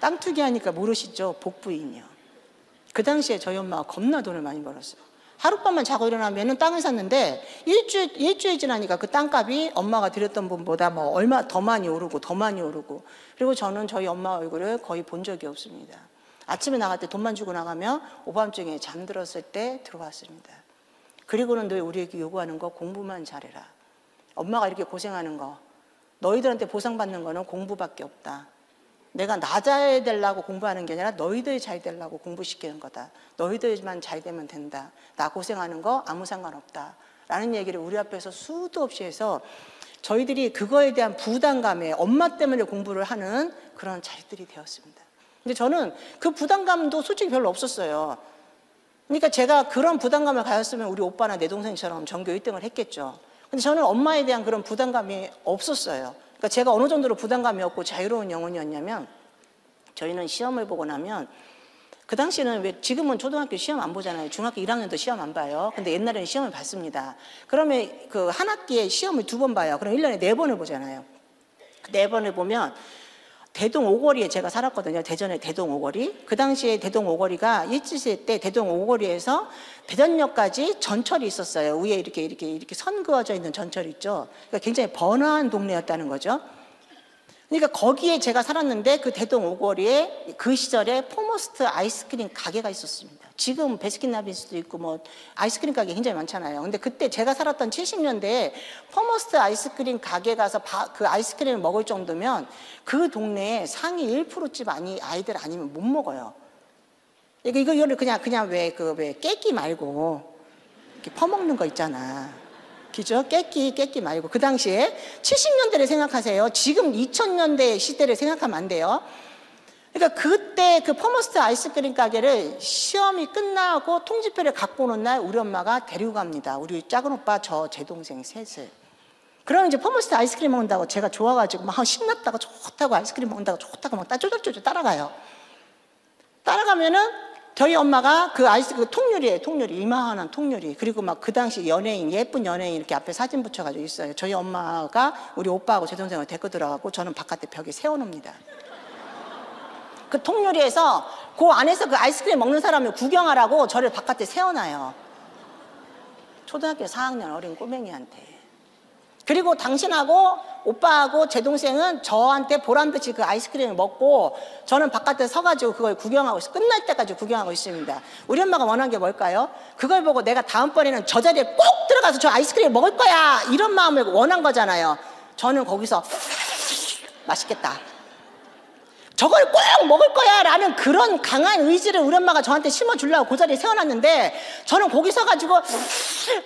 땅 투기하니까 모르시죠? 복부인이요. 그 당시에 저희 엄마가 겁나 돈을 많이 벌었어요. 하룻밤만 자고 일어나면 땅을 샀는데 일주일 지나니까 그 땅값이 엄마가 들였던 분보다 뭐 얼마 더 많이 오르고 그리고 저는 저희 엄마 얼굴을 거의 본 적이 없습니다. 아침에 나갈 때 돈만 주고 나가면 오밤중에 잠들었을 때 들어왔습니다. 그리고는 늘 우리에게 요구하는 거 공부만 잘해라. 엄마가 이렇게 고생하는 거 너희들한테 보상받는 거는 공부밖에 없다. 내가 나 잘 되려고 공부하는 게 아니라 너희들 잘 되려고 공부시키는 거다. 너희들만 잘 되면 된다. 나 고생하는 거 아무 상관없다. 라는 얘기를 우리 앞에서 수도 없이 해서 저희들이 그거에 대한 부담감에 엄마 때문에 공부를 하는 그런 자식들이 되었습니다. 근데 저는 그 부담감도 솔직히 별로 없었어요. 그러니까 제가 그런 부담감을 가졌으면 우리 오빠나 내 동생처럼 전교 1등을 했겠죠. 근데 저는 엄마에 대한 그런 부담감이 없었어요. 그러니까 제가 어느 정도로 부담감이 없고 자유로운 영혼이었냐면 저희는 시험을 보고 나면 그 당시에는 왜 지금은 초등학교 시험 안 보잖아요. 중학교 1학년도 시험 안 봐요. 근데 옛날에는 시험을 봤습니다. 그러면 그 한 학기에 시험을 2번 봐요. 그럼 1년에 4번을 보잖아요. 4번을 보면 대동 오거리에 제가 살았거든요. 대전의 대동 오거리. 그 당시에 대동 오거리가 일제시대 때 대동 오거리에서 대전역까지 전철이 있었어요. 위에 이렇게 선 그어져 있는 전철 있죠. 그러니까 굉장히 번화한 동네였다는 거죠. 그러니까 거기에 제가 살았는데 그 대동 오거리에 그 시절에 포머스트 아이스크림 가게가 있었습니다. 지금 베스킨라빈스도 있고 뭐 아이스크림 가게 굉장히 많잖아요. 근데 그때 제가 살았던 70년대에 포머스트 아이스크림 가게 가서 그 아이스크림을 먹을 정도면 그 동네에 상위 1%집 아이들 아니면 못 먹어요. 이거를 그냥 왜 깨끼 말고 이렇게 퍼먹는 거 있잖아. 그죠? 깨끼 말고. 그 당시에 70년대를 생각하세요. 지금 2000년대 시대를 생각하면 안 돼요. 그러니까 그때 그 포머스트 아이스크림 가게를 시험이 끝나고 통지표를 갖고 오는 날 우리 엄마가 데리고 갑니다. 우리 작은 오빠, 제 동생 셋을. 그럼 이제 포머스트 아이스크림 먹는다고 제가 좋아가지고 막 신났다고 좋다고 아이스크림 먹는다고 좋다고 막 쪼들쪼들 따라가요. 따라가면은 저희 엄마가 그 통유리예요. 통유리. 이만한 통유리. 그리고 막 그 당시 예쁜 연예인 이렇게 앞에 사진 붙여가지고 있어요. 저희 엄마가 우리 오빠하고 제 동생을 데리고 들어가고 저는 바깥에 벽에 세워놓습니다. 그 통유리에서 그 안에서 그 아이스크림 먹는 사람을 구경하라고 저를 바깥에 세워놔요. 초등학교 4학년 어린 꼬맹이한테. 그리고 당신하고 오빠하고 제 동생은 저한테 보란듯이 그 아이스크림을 먹고 저는 바깥에 서가지고 그걸 구경하고 있어요. 끝날 때까지 구경하고 있습니다. 우리 엄마가 원한 게 뭘까요? 그걸 보고 내가 다음번에는 저 자리에 꼭 들어가서 저 아이스크림 먹을 거야 이런 마음을 원한 거잖아요. 저는 거기서 맛있겠다, 저걸 꼭 먹을 거야 라는 그런 강한 의지를 우리 엄마가 저한테 심어주려고 그 자리에 세워놨는데 저는 거기 서가지고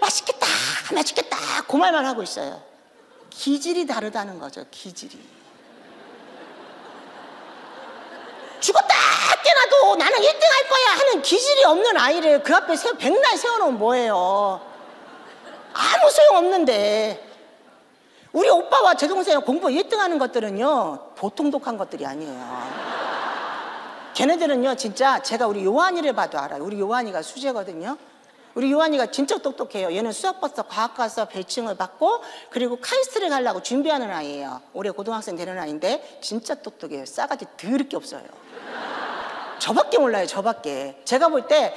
맛있겠다 그 말만 하고 있어요. 기질이 다르다는 거죠. 기질이. 죽었다 깨나도 나는 1등 할 거야 하는 기질이 없는 아이를 그 앞에 백날 세워놓으면 뭐예요. 아무 소용없는데. 우리 오빠와 제 동생이 공부 1등 하는 것들은요 보통 독한 것들이 아니에요. 걔네들은요 진짜 제가 우리 요한이를 봐도 알아요. 우리 요한이가 수재거든요. 우리 요한이가 진짜 똑똑해요. 얘는 수학 봤어, 과학 가서 별칭을 받고 그리고 카이스트를 가려고 준비하는 아이예요. 올해 고등학생 되는 아이인데 진짜 똑똑해요. 싸가지 더럽게 없어요. 저밖에 몰라요. 저밖에. 제가 볼 때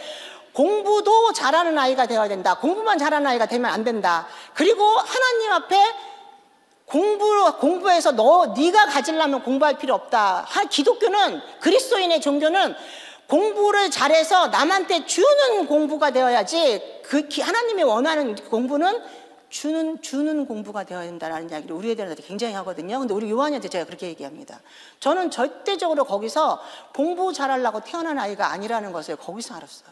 공부도 잘하는 아이가 되어야 된다. 공부만 잘하는 아이가 되면 안 된다. 그리고 하나님 앞에 공부해서 네가 가지려면 공부할 필요 없다. 기독교는, 그리스도인의 종교는 공부를 잘해서 남한테 주는 공부가 되어야지 하나님이 원하는 공부는 주는 공부가 되어야 된다는 이야기를 우리 애들한테 굉장히 하거든요. 근데 우리 요한이한테 제가 그렇게 얘기합니다. 저는 절대적으로 거기서 공부 잘하려고 태어난 아이가 아니라는 것을 거기서 알았어요.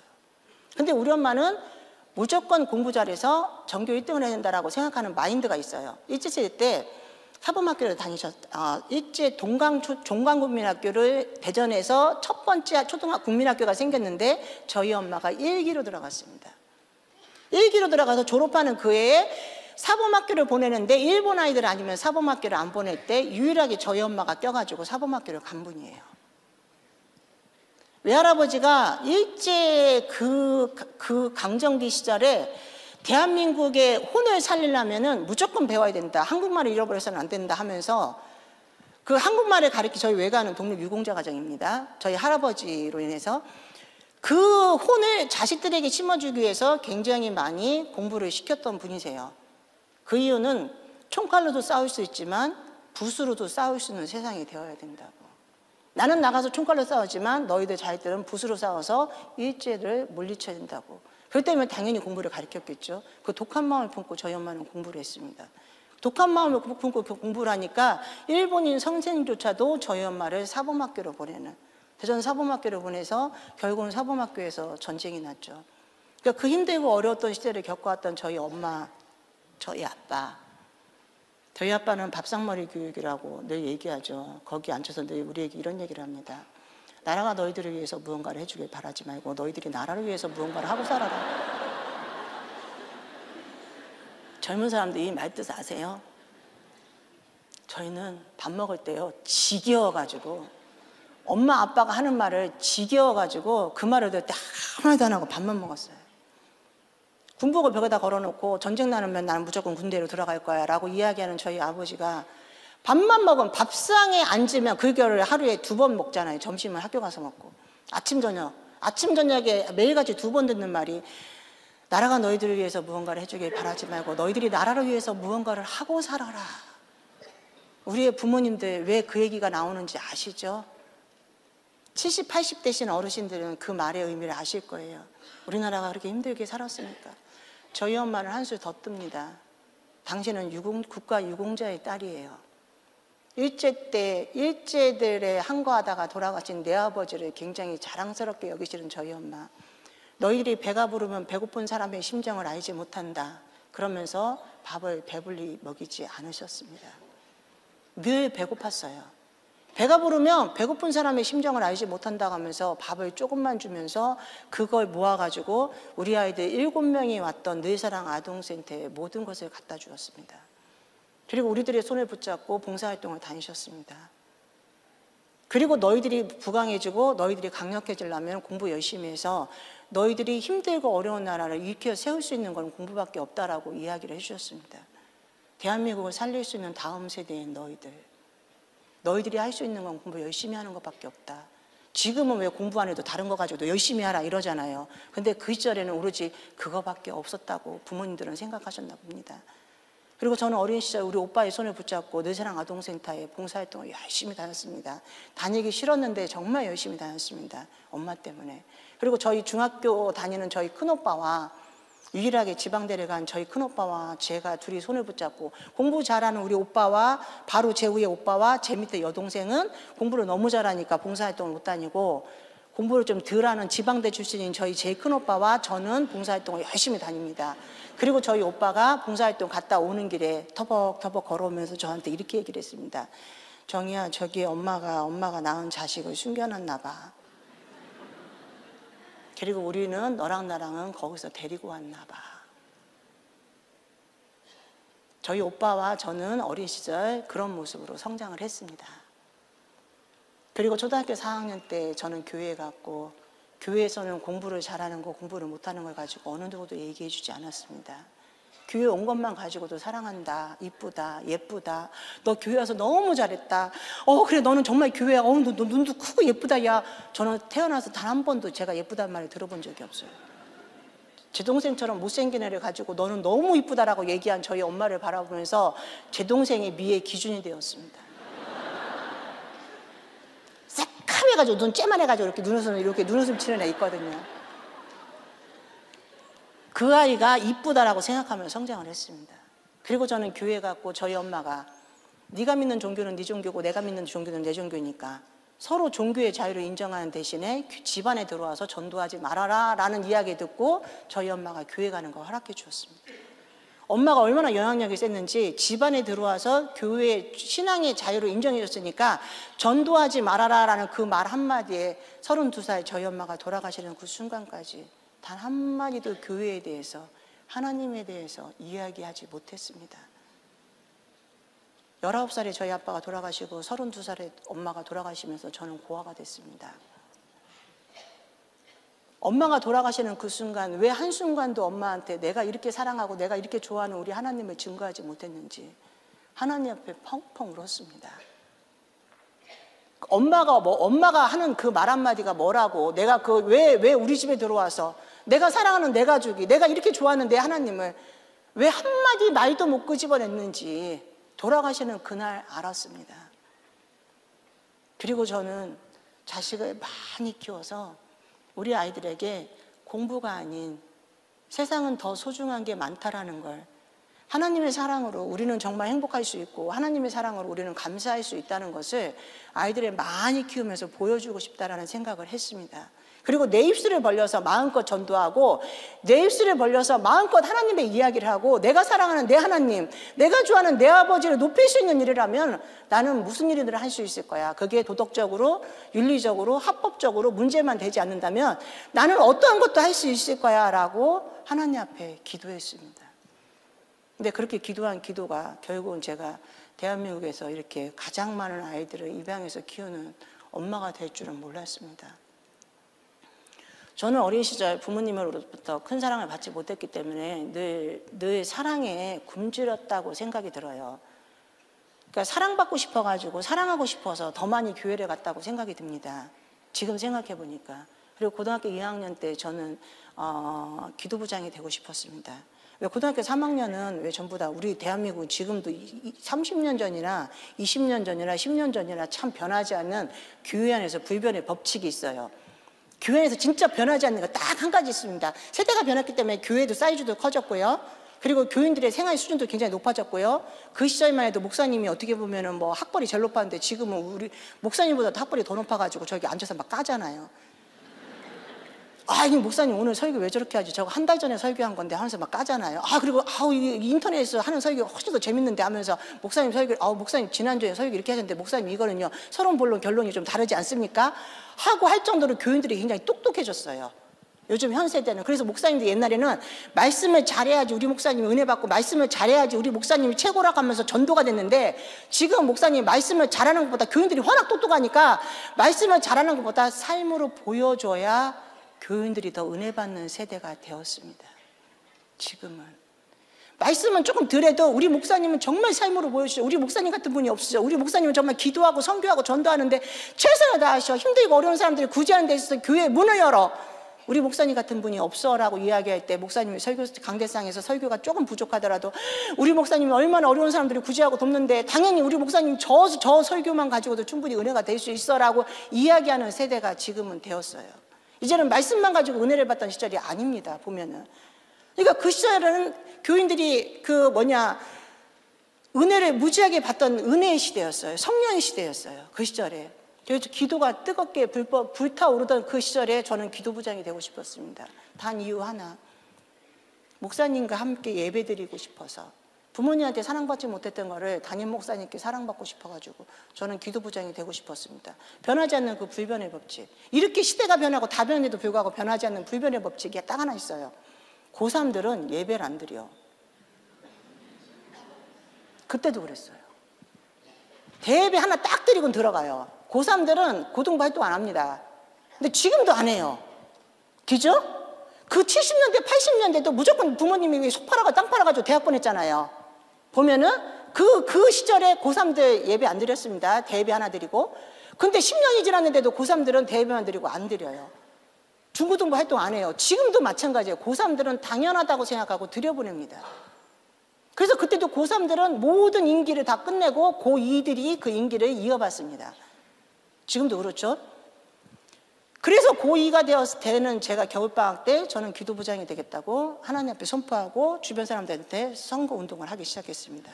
근데 우리 엄마는 무조건 공부 잘해서 전교 1등을 해야 된다라고 생각하는 마인드가 있어요. 일제시대 때 사범학교를 일제 종강국민학교를 대전에서 첫 번째 국민학교가 생겼는데 저희 엄마가 1기로 들어갔습니다. 1기로 들어가서 졸업하는 그 해에 사범학교를 보내는데 일본 아이들 아니면 사범학교를 안 보낼 때 유일하게 저희 엄마가 껴가지고 사범학교를 간 분이에요. 외할아버지가 일제 그 강점기 시절에 대한민국의 혼을 살리려면은 무조건 배워야 된다. 한국말을 잃어버려서는 안 된다 하면서 그 한국말을 저희 외가는 독립유공자가정입니다. 저희 할아버지로 인해서 그 혼을 자식들에게 심어주기 위해서 굉장히 많이 공부를 시켰던 분이세요. 그 이유는 총칼로도 싸울 수 있지만 붓으로도 싸울 수 있는 세상이 되어야 된다고. 나는 나가서 총칼로 싸우지만 너희들 자식들은 붓으로 싸워서 일제를 물리쳐야 된다고. 그렇기 때문에 당연히 공부를 가르쳤겠죠. 그 독한 마음을 품고 저희 엄마는 공부를 했습니다. 독한 마음을 품고 공부를 하니까 일본인 선생님조차도 저희 엄마를 사범학교로 보내는, 대전 사범학교로 보내서 결국은 사범학교에서 전쟁이 났죠. 그러니까 그 힘들고 어려웠던 시대를 겪어왔던 저희 엄마, 저희 아빠. 저희 아빠는 밥상머리 교육이라고 늘 얘기하죠. 거기 앉혀서 늘 우리에게 이런 얘기를 합니다. 나라가 너희들을 위해서 무언가를 해주길 바라지 말고 너희들이 나라를 위해서 무언가를 하고 살아라. 젊은 사람들이 이 말뜻 아세요? 저희는 밥 먹을 때요 지겨워가지고 엄마 아빠가 하는 말을 지겨워가지고 그 말을 들을 때 아무 말도 안 하고 밥만 먹었어요. 군복을 벽에다 걸어놓고 전쟁 나면 나는 무조건 군대로 들어갈 거야 라고 이야기하는 저희 아버지가 밥만 먹으면 밥상에 앉으면 그거를 하루에 2번 먹잖아요. 점심은 학교 가서 먹고 아침 저녁에 매일같이 2번 듣는 말이 나라가 너희들을 위해서 무언가를 해주길 바라지 말고 너희들이 나라를 위해서 무언가를 하고 살아라. 우리의 부모님들 왜 그 얘기가 나오는지 아시죠? 70, 80 되신 어르신들은 그 말의 의미를 아실 거예요. 우리나라가 그렇게 힘들게 살았으니까. 저희 엄마는 한술 더 뜹니다. 당신은 국가 유공자의 딸이에요. 일제 때 일제들의 항거하다가 돌아가신 내 아버지를 굉장히 자랑스럽게 여기시는 저희 엄마. 너희들이 배가 부르면 배고픈 사람의 심정을 알지 못한다. 그러면서 밥을 배불리 먹이지 않으셨습니다. 늘 배고팠어요. 배가 부르면 배고픈 사람의 심정을 알지 못한다고 하면서 밥을 조금만 주면서 그걸 모아가지고 우리 아이들 7명이 왔던 늘사랑 아동센터에 모든 것을 갖다 주었습니다. 그리고 우리들의 손을 붙잡고 봉사활동을 다니셨습니다. 그리고 너희들이 부강해지고 너희들이 강력해지려면 공부 열심히 해서 너희들이 힘들고 어려운 나라를 일으켜 세울 수 있는 건 공부밖에 없다라고 이야기를 해주셨습니다. 대한민국을 살릴 수 있는 다음 세대인 너희들이 할 수 있는 건 공부 열심히 하는 것밖에 없다. 지금은 왜 공부 안 해도 다른 거 가지고도 열심히 하라 이러잖아요. 근데 그 시절에는 오로지 그거밖에 없었다고 부모님들은 생각하셨나 봅니다. 그리고 저는 어린 시절 우리 오빠의 손을 붙잡고 늘사랑 아동센터에 봉사활동을 열심히 다녔습니다. 다니기 싫었는데 정말 열심히 다녔습니다. 엄마 때문에. 그리고 저희 중학교 다니는 저희 큰오빠와 유일하게 지방대를 간 저희 큰오빠와 제가 둘이 손을 붙잡고 공부 잘하는 우리 오빠와 바로 제 위에 오빠와 제 밑에 여동생은 공부를 너무 잘하니까 봉사활동을 못 다니고 공부를 좀 덜하는 지방대 출신인 저희 제일 큰오빠와 저는 봉사활동을 열심히 다닙니다. 그리고 저희 오빠가 봉사활동 갔다 오는 길에 터벅터벅 걸어오면서 저한테 이렇게 얘기를 했습니다. 정희야, 저기 엄마가 낳은 자식을 숨겨놨나 봐. 그리고 우리는 너랑 나랑은 거기서 데리고 왔나 봐. 저희 오빠와 저는 어린 시절 그런 모습으로 성장을 했습니다. 그리고 초등학교 4학년 때 저는 교회에 갔고 교회에서는 공부를 잘하는 거 공부를 못하는 걸 가지고 어느 누구도 얘기해 주지 않았습니다. 교회 온 것만 가지고도 사랑한다, 이쁘다, 예쁘다, 너 교회 와서 너무 잘했다, 그래 너는 정말 교회 너 눈도 크고 예쁘다. 야, 저는 태어나서 단 한 번도 제가 예쁘다는 말을 들어본 적이 없어요. 제 동생처럼 못생긴 애를 가지고 너는 너무 이쁘다라고 얘기한 저희 엄마를 바라보면서 제 동생의 미의 기준이 되었습니다. 새카매가지고 눈 째만해가지고 이렇게 눈웃음 치는 애 있거든요. 그 아이가 이쁘다라고 생각하면서 성장을 했습니다. 그리고 저는 교회 갔고 저희 엄마가 네가 믿는 종교는 네 종교고 내가 믿는 종교는 내 종교니까 서로 종교의 자유를 인정하는 대신에 집안에 들어와서 전도하지 말아라 라는 이야기 듣고 저희 엄마가 교회 가는 거 허락해 주었습니다. 엄마가 얼마나 영향력이 셌는지 집안에 들어와서 교회 신앙의 자유를 인정해 줬으니까 전도하지 말아라 라는 그 말 한마디에 32살 저희 엄마가 돌아가시는 그 순간까지 단 한마디도 교회에 대해서 하나님에 대해서 이야기하지 못했습니다. 19살에 저희 아빠가 돌아가시고 32살에 엄마가 돌아가시면서 저는 고아가 됐습니다. 엄마가 돌아가시는 그 순간 왜 한순간도 엄마한테 내가 이렇게 사랑하고 내가 이렇게 좋아하는 우리 하나님을 증거하지 못했는지 하나님 앞에 펑펑 울었습니다. 엄마가 하는 그 말 한마디가 뭐라고 내가 왜 우리 집에 들어와서 내가 사랑하는 내 가족이 내가 이렇게 좋아하는 내 하나님을 왜 한마디 말도 못 끄집어냈는지 돌아가시는 그날 알았습니다. 그리고 저는 자식을 많이 키워서 우리 아이들에게 공부가 아닌 세상은 더 소중한 게 많다라는 걸 하나님의 사랑으로 우리는 정말 행복할 수 있고 하나님의 사랑으로 우리는 감사할 수 있다는 것을 아이들을 많이 키우면서 보여주고 싶다라는 생각을 했습니다. 그리고 내 입술을 벌려서 마음껏 전도하고 내 입술을 벌려서 마음껏 하나님의 이야기를 하고 내가 사랑하는 내 하나님, 내가 좋아하는 내 아버지를 높일 수 있는 일이라면 나는 무슨 일을 할 수 있을 거야. 그게 도덕적으로, 윤리적으로, 합법적으로 문제만 되지 않는다면 나는 어떠한 것도 할 수 있을 거야 라고 하나님 앞에 기도했습니다. 근데 그렇게 기도한 기도가 결국은 제가 대한민국에서 이렇게 가장 많은 아이들을 입양해서 키우는 엄마가 될 줄은 몰랐습니다. 저는 어린 시절 부모님으로부터 큰 사랑을 받지 못했기 때문에 늘 사랑에 굶주렸다고 생각이 들어요. 그러니까 사랑받고 싶어가지고 사랑하고 싶어서 더 많이 교회를 갔다고 생각이 듭니다. 지금 생각해 보니까. 그리고 고등학교 2학년 때 저는 기도부장이 되고 싶었습니다. 왜 고등학교 3학년은 왜 전부 다 우리 대한민국은 지금도 30년 전이나 20년 전이나 10년 전이나 참 변하지 않는 교회 안에서 불변의 법칙이 있어요. 교회 안에서 진짜 변하지 않는 거 딱 한 가지 있습니다. 세대가 변했기 때문에 교회도 사이즈도 커졌고요. 그리고 교인들의 생활 수준도 굉장히 높아졌고요. 그 시절만 해도 목사님이 어떻게 보면은 뭐 학벌이 제일 높았는데 지금은 우리 목사님보다 학벌이 더 높아가지고 저기 앉아서 막 까잖아요. 이 목사님 오늘 설교 왜 저렇게 하지? 저거 한 달 전에 설교한 건데 하면서 막 까잖아요. 그리고 인터넷에서 하는 설교 훨씬 더 재밌는데 하면서 목사님 설교, 목사님 지난주에 설교 이렇게 하셨는데 목사님 이거는요 서론 본론 결론이 좀 다르지 않습니까? 하고 할 정도로 교인들이 굉장히 똑똑해졌어요. 요즘 현 세대는. 그래서 목사님들 옛날에는 말씀을 잘해야지 우리 목사님이 은혜 받고 말씀을 잘해야지 우리 목사님이 최고라고 하면서 전도가 됐는데, 지금 목사님이 말씀을 잘하는 것보다 교인들이 워낙 똑똑하니까 말씀을 잘하는 것보다 삶으로 보여줘야 교인들이 더 은혜 받는 세대가 되었습니다. 지금은 말씀은 조금 덜해도 우리 목사님은 정말 삶으로 보여주죠. 우리 목사님 같은 분이 없으죠. 우리 목사님은 정말 기도하고 선교하고 전도하는데 최선을 다하셔. 힘들고 어려운 사람들이 구제하는 데 있어서 교회 문을 열어. 우리 목사님 같은 분이 없어라고 이야기할 때 목사님이 강대상에서 설교가 조금 부족하더라도 우리 목사님이 얼마나 어려운 사람들이 구제하고 돕는데 당연히 우리 목사님 저 설교만 가지고도 충분히 은혜가 될 수 있어라고 이야기하는 세대가 지금은 되었어요. 이제는 말씀만 가지고 은혜를 받던 시절이 아닙니다. 보면은. 그러니까 그 시절에는 교인들이 은혜를 무지하게 받던 은혜의 시대였어요. 성령의 시대였어요. 그 시절에. 그래서 기도가 뜨겁게 불타오르던 그 시절에 저는 기도부장이 되고 싶었습니다. 단 이유 하나. 목사님과 함께 예배드리고 싶어서. 부모님한테 사랑받지 못했던 거를 담임 목사님께 사랑받고 싶어가지고 저는 기도부장이 되고 싶었습니다. 변하지 않는 그 불변의 법칙. 이렇게 시대가 변하고 다 변해도 불구하고 변하지 않는 불변의 법칙이 딱 하나 있어요. 고3들은 예배를 안 드려. 그때도 그랬어요. 대예배 하나 딱 드리고는 들어가요. 고3들은 고등부 활동 안 합니다. 근데 지금도 안 해요. 그죠? 그 70년대, 80년대도 무조건 부모님이 속 팔아가 땅 팔아가지고 대학 보냈잖아요. 보면은 그 시절에 고3들 예배 안 드렸습니다. 대예배 하나 드리고. 근데 10년이 지났는데도 고3들은 대예배만 드리고 안 드려요. 중고등부 활동 안 해요. 지금도 마찬가지예요. 고3들은 당연하다고 생각하고 들여보냅니다. 그래서 그때도 고3들은 모든 임기를 다 끝내고 고2들이 그 임기를 이어받습니다. 지금도 그렇죠. 그래서 고2가 되는 제가 겨울방학 때 저는 기도부장이 되겠다고 하나님 앞에 선포하고 주변 사람들한테 선거운동을 하기 시작했습니다.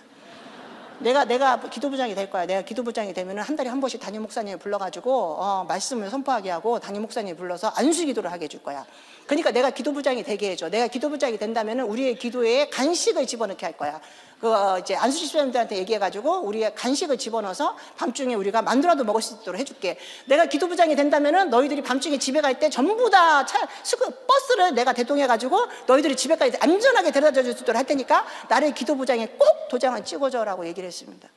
내가 기도부장이 될 거야. 내가 기도부장이 되면 한 달에 한 번씩 담임 목사님을 불러가지고 말씀을 선포하게 하고 담임 목사님을 불러서 안수기도를 하게 해줄 거야. 그러니까 내가 기도부장이 되게 해줘. 내가 기도부장이 된다면 우리의 기도에 간식을 집어넣게 할 거야. 이제 안수집사님들한테 얘기해가지고 우리의 간식을 집어넣어서 밤중에 우리가 만두라도 먹을 수 있도록 해줄게. 내가 기도부장이 된다면은 너희들이 밤중에 집에 갈 때 전부 다 버스를 내가 대동해가지고 너희들이 집에까지 안전하게 데려다 줄 수 있도록 할 테니까 나를 기도부장에 꼭 도장을 찍어줘라고 얘기를 했습니다.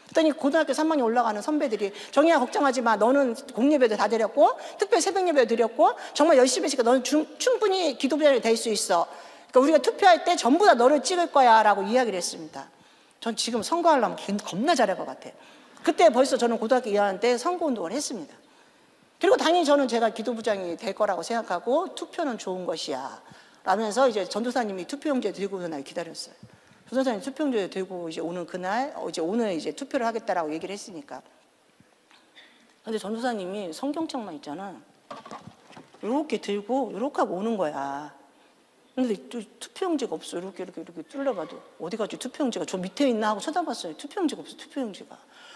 그랬더니 고등학교 3학년 올라가는 선배들이 정희야 걱정하지 마. 너는 공예배도 다 드렸고 특별 새벽예배도 드렸고 정말 열심히 했으니까 너는 충분히 기도부장이 될 수 있어. 그러니까 우리가 투표할 때 전부 다 너를 찍을 거야 라고 이야기를 했습니다. 전 지금 선거하려면 겁나 잘할 것 같아요. 그때 벌써 저는 고등학교 2학년 때 선거운동을 했습니다. 그리고 당연히 저는 제가 기도부장이 될 거라고 생각하고 투표는 좋은 것이야 라면서 이제 전도사님이 투표용지 들고 오는 날 기다렸어요. 전도사님이 투표용지 들고 이제 오는 그날 오늘 이제 투표를 하겠다라고 얘기를 했으니까. 근데 전도사님이 성경책만 있잖아. 이렇게 들고 이렇게 하고 오는 거야. 근데 투표용지가 없어. 이렇게 뚫려봐도 어디 갔지 투표용지가. 저 밑에 있나 하고 쳐다봤어요. 투표용지가 없어.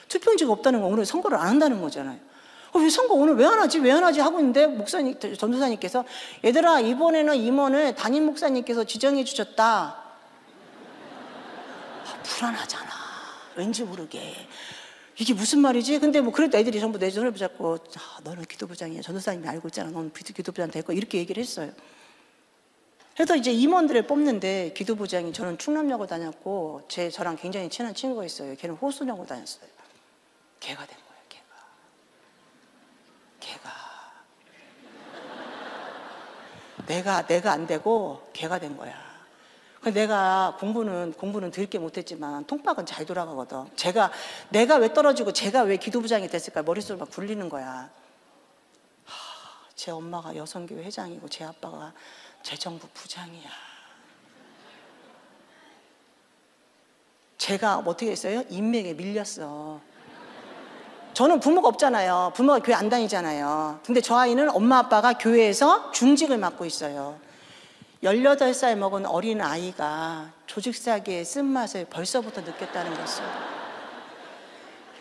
투표용지가 없다는 건 오늘 선거를 안 한다는 거잖아요. 왜 선거 오늘 왜 안 하지 하고 있는데 전도사님께서 얘들아 이번에는 임원을 담임 목사님께서 지정해 주셨다. 불안하잖아. 왠지 모르게 이게 무슨 말이지? 근데 그래도 애들이 전부 내 손을 붙잡고 너는 기도부장이야. 전도사님이 알고 있잖아. 너는 기도부장 될 거야. 이렇게 얘기를 했어요. 그래서 이제 임원들을 뽑는데 기도부장이 저는 충남여고 다녔고 저랑 굉장히 친한 친구가 있어요. 걔는 호수여고 다녔어요. 걔가 된 거예요. 내가 안 되고 걔가 된 거야. 내가 공부는 들게 못했지만 통박은 잘 돌아가거든. 내가 왜 떨어지고 제가 왜 기도부장이 됐을까 머릿속을 막 굴리는 거야. 제 엄마가 여성교회 회장이고 제 아빠가 재정부 부장이야. 제가 어떻게 했어요? 인맥에 밀렸어. 저는 부모가 없잖아요. 부모가 교회 안 다니잖아요. 근데 저 아이는 엄마 아빠가 교회에서 중직을 맡고 있어요. 18살 먹은 어린 아이가 조직사기의 쓴맛을 벌써부터 느꼈다는 것을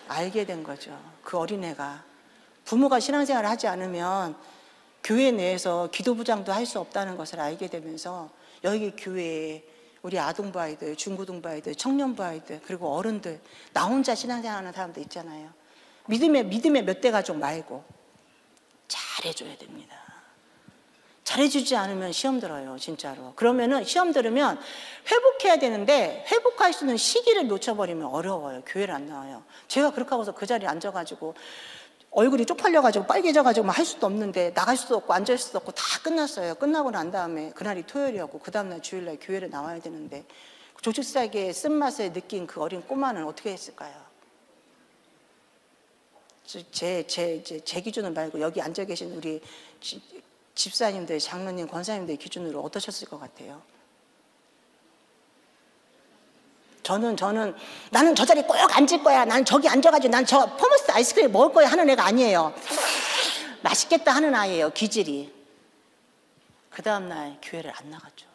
알게 된 거죠. 그 어린애가. 부모가 신앙생활을 하지 않으면 교회 내에서 기도부장도 할 수 없다는 것을 알게 되면서 여기 교회에 우리 아동부 아이들, 중고등부 아이들, 청년부 아이들, 그리고 어른들, 나 혼자 신앙생활하는 사람들 있잖아요. 믿음의 몇 대 가족 말고 잘해줘야 됩니다. 잘해주지 않으면 시험 들어요, 진짜로. 그러면은 시험 들으면 회복해야 되는데 회복할 수 있는 시기를 놓쳐버리면 어려워요. 교회를 안 나와요. 제가 그렇게 하고서 그 자리에 앉아가지고 얼굴이 쪽팔려가지고 빨개져가지고 할 수도 없는데 나갈 수도 없고 앉을 수도 없고 다 끝났어요. 끝나고 난 다음에 그날이 토요일이었고 그 다음날 주일날 교회를 나와야 되는데 조직사기의 쓴맛을 느낀 그 어린 꼬마는 어떻게 했을까요? 제 기준은 말고 여기 앉아 계신 우리 집사님들, 장로님, 권사님들 기준으로 어떠셨을 것 같아요? 저는 나는 저 자리에 꼭 앉을 거야. 나는 저기 앉아가지고 난 저 포머스 아이스크림 먹을 거야 하는 애가 아니에요. 맛있겠다 하는 아이예요, 기질이. 그 다음날 교회를 안 나갔죠.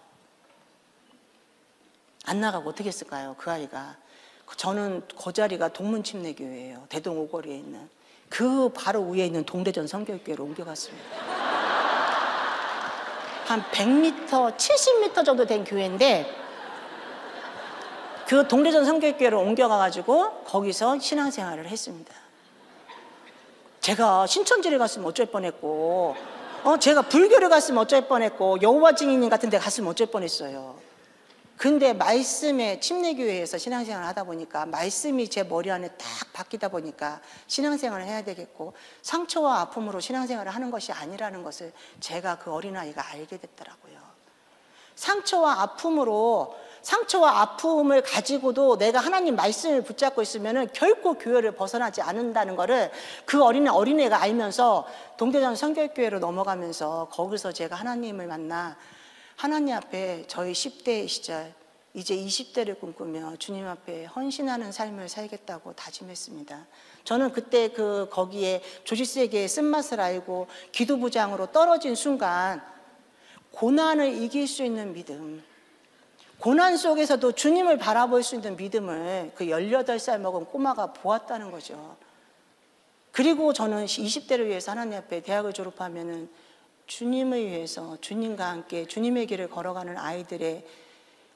안 나가고 어떻게 했을까요, 그 아이가? 저는 그 자리가 동문침례교회예요. 대동 오거리에 있는. 그 바로 위에 있는 동대전 성결교회로 옮겨갔습니다. 한 100m, 70m 정도 된 교회인데 그 동대전 성결교회로 옮겨가가지고 거기서 신앙생활을 했습니다. 제가 신천지를 갔으면 어쩔 뻔했고 제가 불교를 갔으면 어쩔 뻔했고 여호와 증인님 같은 데 갔으면 어쩔 뻔했어요. 근데 말씀에 침례교회에서 신앙생활을 하다 보니까 말씀이 제 머리 안에 딱 박히다 보니까 신앙생활을 해야 되겠고 상처와 아픔으로 신앙생활을 하는 것이 아니라는 것을 제가 그 어린아이가 알게 됐더라고요. 상처와 아픔을 가지고도 내가 하나님 말씀을 붙잡고 있으면 결코 교회를 벗어나지 않는다는 것을 그 어린애가 알면서 동대전 성결교회로 넘어가면서 거기서 제가 하나님을 만나 하나님 앞에 저희 10대의 시절 이제 20대를 꿈꾸며 주님 앞에 헌신하는 삶을 살겠다고 다짐했습니다. 저는 그때 거기에 조직세계의 쓴맛을 알고 기도부장으로 떨어진 순간 고난을 이길 수 있는 믿음, 고난 속에서도 주님을 바라볼 수 있는 믿음을 그 18살 먹은 꼬마가 보았다는 거죠. 그리고 저는 20대를 위해서 하나님 앞에 대학을 졸업하면은 주님을 위해서 주님과 함께 주님의 길을 걸어가는 아이들의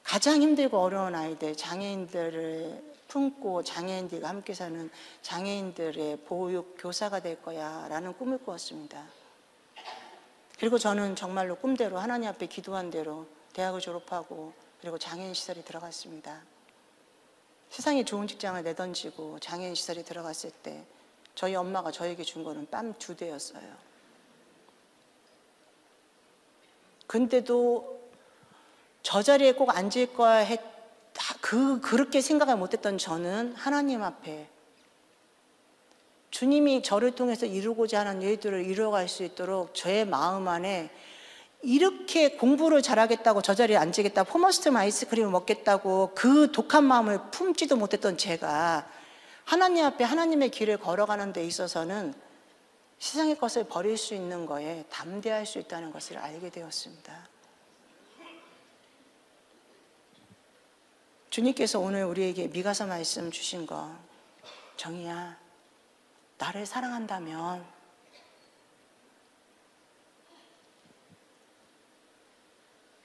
가장 힘들고 어려운 아이들, 장애인들을 품고 장애인들과 함께 사는 장애인들의 보육 교사가 될 거야 라는 꿈을 꾸었습니다. 그리고 저는 정말로 꿈대로 하나님 앞에 기도한 대로 대학을 졸업하고 그리고 장애인 시설에 들어갔습니다. 세상에 좋은 직장을 내던지고 장애인 시설에 들어갔을 때 저희 엄마가 저에게 준 거는 뺨 2대였어요. 근데도 저 자리에 꼭 앉을 거야 그렇게 생각을 못했던 저는 하나님 앞에 주님이 저를 통해서 이루고자 하는 일들을 이루어갈 수 있도록 저의 마음 안에 이렇게 공부를 잘하겠다고 저 자리에 앉으겠다, 포머스트 아이스크림을 먹겠다고 그 독한 마음을 품지도 못했던 제가 하나님 앞에 하나님의 길을 걸어가는 데 있어서는 세상의 것을 버릴 수 있는 거에 담대할 수 있다는 것을 알게 되었습니다. 주님께서 오늘 우리에게 미가서 말씀 주신 거, 정희야, 나를 사랑한다면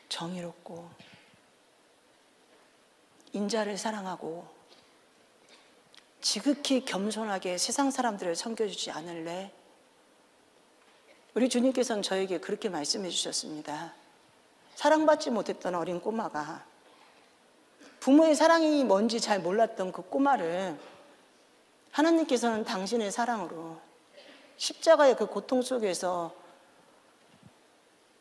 정의롭고 인자를 사랑하고 지극히 겸손하게 세상 사람들을 섬겨주지 않을래? 우리 주님께서는 저에게 그렇게 말씀해 주셨습니다. 사랑받지 못했던 어린 꼬마가 부모의 사랑이 뭔지 잘 몰랐던 그 꼬마를 하나님께서는 당신의 사랑으로 십자가의 그 고통 속에서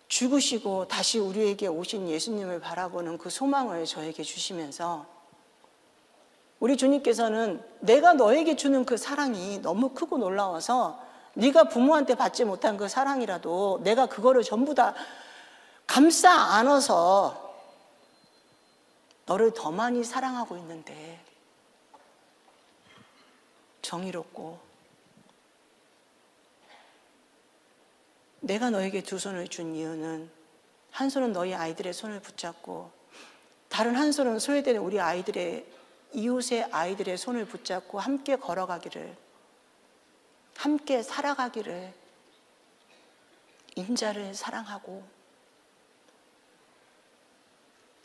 죽으시고 다시 우리에게 오신 예수님을 바라보는 그 소망을 저에게 주시면서 우리 주님께서는 내가 너에게 주는 그 사랑이 너무 크고 놀라워서 네가 부모한테 받지 못한 그 사랑이라도 내가 그거를 전부 다 감싸 안아서 너를 더 많이 사랑하고 있는데, 정의롭고 내가 너에게 두 손을 준 이유는 한 손은 너희 아이들의 손을 붙잡고 다른 한 손은 소외되는 우리 아이들의, 이웃의 아이들의 손을 붙잡고 함께 걸어가기를, 함께 살아가기를, 인자를 사랑하고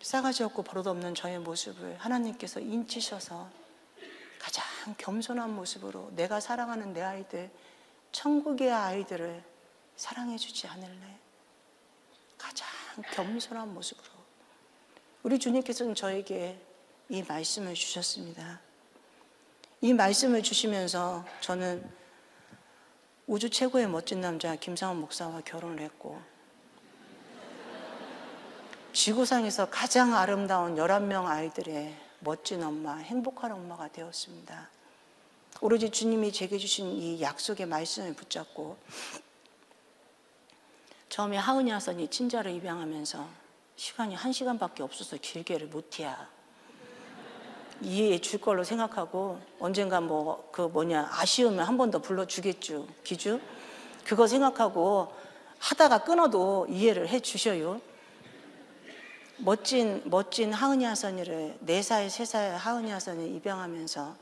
싸가지 없고 버릇없는 저의 모습을 하나님께서 인치셔서 가장 겸손한 모습으로 내가 사랑하는 내 아이들, 천국의 아이들을 사랑해 주지 않을래? 가장 겸손한 모습으로. 우리 주님께서는 저에게 이 말씀을 주셨습니다. 이 말씀을 주시면서 저는 우주 최고의 멋진 남자 김상원 목사와 결혼을 했고, 지구상에서 가장 아름다운 11명 아이들의 멋진 엄마, 행복한 엄마가 되었습니다. 오로지 주님이 제게 주신 이 약속의 말씀을 붙잡고, 처음에 하은이 아선이 친자를 입양하면서 시간이 1시간밖에 없어서 길게를 못해야 이해해 줄 걸로 생각하고, 언젠가 아쉬우면 한 번 더 불러주겠죠, 기주? 그거 생각하고 하다가 끊어도 이해를 해 주셔요. 멋진 하은이 하선이를 4살, 3살 하은이 하선이 입양하면서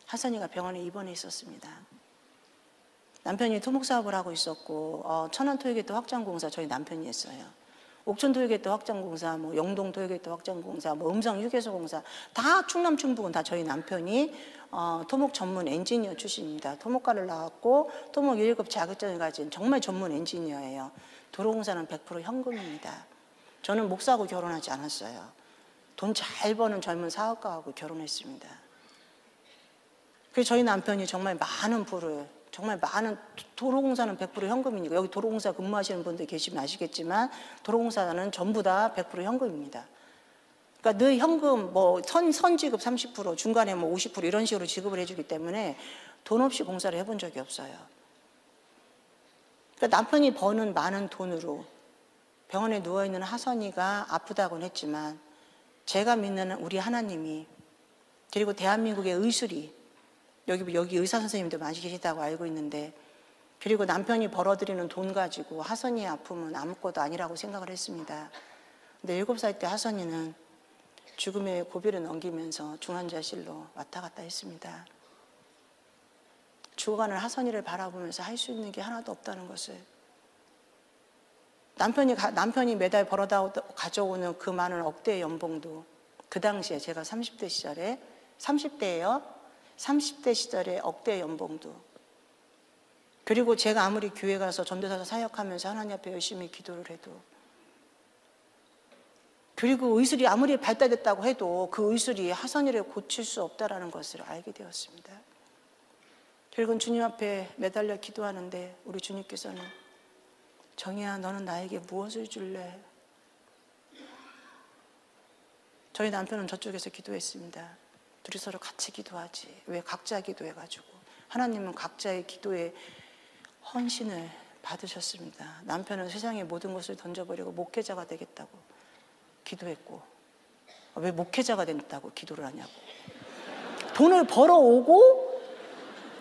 하선이가 병원에 입원해 있었습니다. 남편이 토목사업을 하고 있었고, 천안 토요게이트 확장공사 저희 남편이 했어요. 옥천 토요게이트 확장공사, 영동 토요게이트 확장공사, 음성 휴게소 공사, 다 충남 충북은 다 저희 남편이 토목 전문 엔지니어 출신입니다. 토목과를 나왔고 토목 1급 자격증을 가진 정말 전문 엔지니어예요. 도로공사는 100% 현금입니다. 저는 목사하고 결혼하지 않았어요. 돈 잘 버는 젊은 사업가하고 결혼했습니다. 그래서 저희 남편이 정말 많은 부를, 정말 많은, 도로공사는 100% 현금이니까, 여기 도로공사 근무하시는 분들 계시면 아시겠지만 도로공사는 전부 다 100% 현금입니다. 그러니까 늘 현금, 선지급 30%, 중간에 50% 이런 식으로 지급을 해주기 때문에 돈 없이 공사를 해본 적이 없어요. 그러니까 남편이 버는 많은 돈으로 병원에 누워있는 하선이가 아프다고는 했지만, 제가 믿는 우리 하나님이, 그리고 대한민국의 의술이, 여기 의사 선생님들 많이 계시다고 알고 있는데, 그리고 남편이 벌어들이는 돈 가지고 하선이의 아픔은 아무것도 아니라고 생각을 했습니다. 근데 7살 때 하선이는 죽음의 고비를 넘기면서 중환자실로 왔다 갔다 했습니다. 죽어가는 하선이를 바라보면서 할 수 있는 게 하나도 없다는 것을, 남편이 매달 벌어다 가져오는 그 많은 억대의 연봉도 그 당시에 제가 30대 시절에, 30대예요. 30대 시절에 억대의 연봉도, 그리고 제가 아무리 교회 가서 전도사로 사역하면서 하나님 앞에 열심히 기도를 해도, 그리고 의술이 아무리 발달됐다고 해도 그 의술이 하선이를 고칠 수 없다는 것을 알게 되었습니다. 결국은 주님 앞에 매달려 기도하는데 우리 주님께서는, 정희야, 너는 나에게 무엇을 줄래? 저희 남편은 저쪽에서 기도했습니다. 둘이 서로 같이 기도하지, 왜 각자 기도해가지고. 하나님은 각자의 기도에 헌신을 받으셨습니다. 남편은 세상의 모든 것을 던져버리고 목회자가 되겠다고 기도했고, 왜 목회자가 된다고 기도를 하냐고. 돈을 벌어오고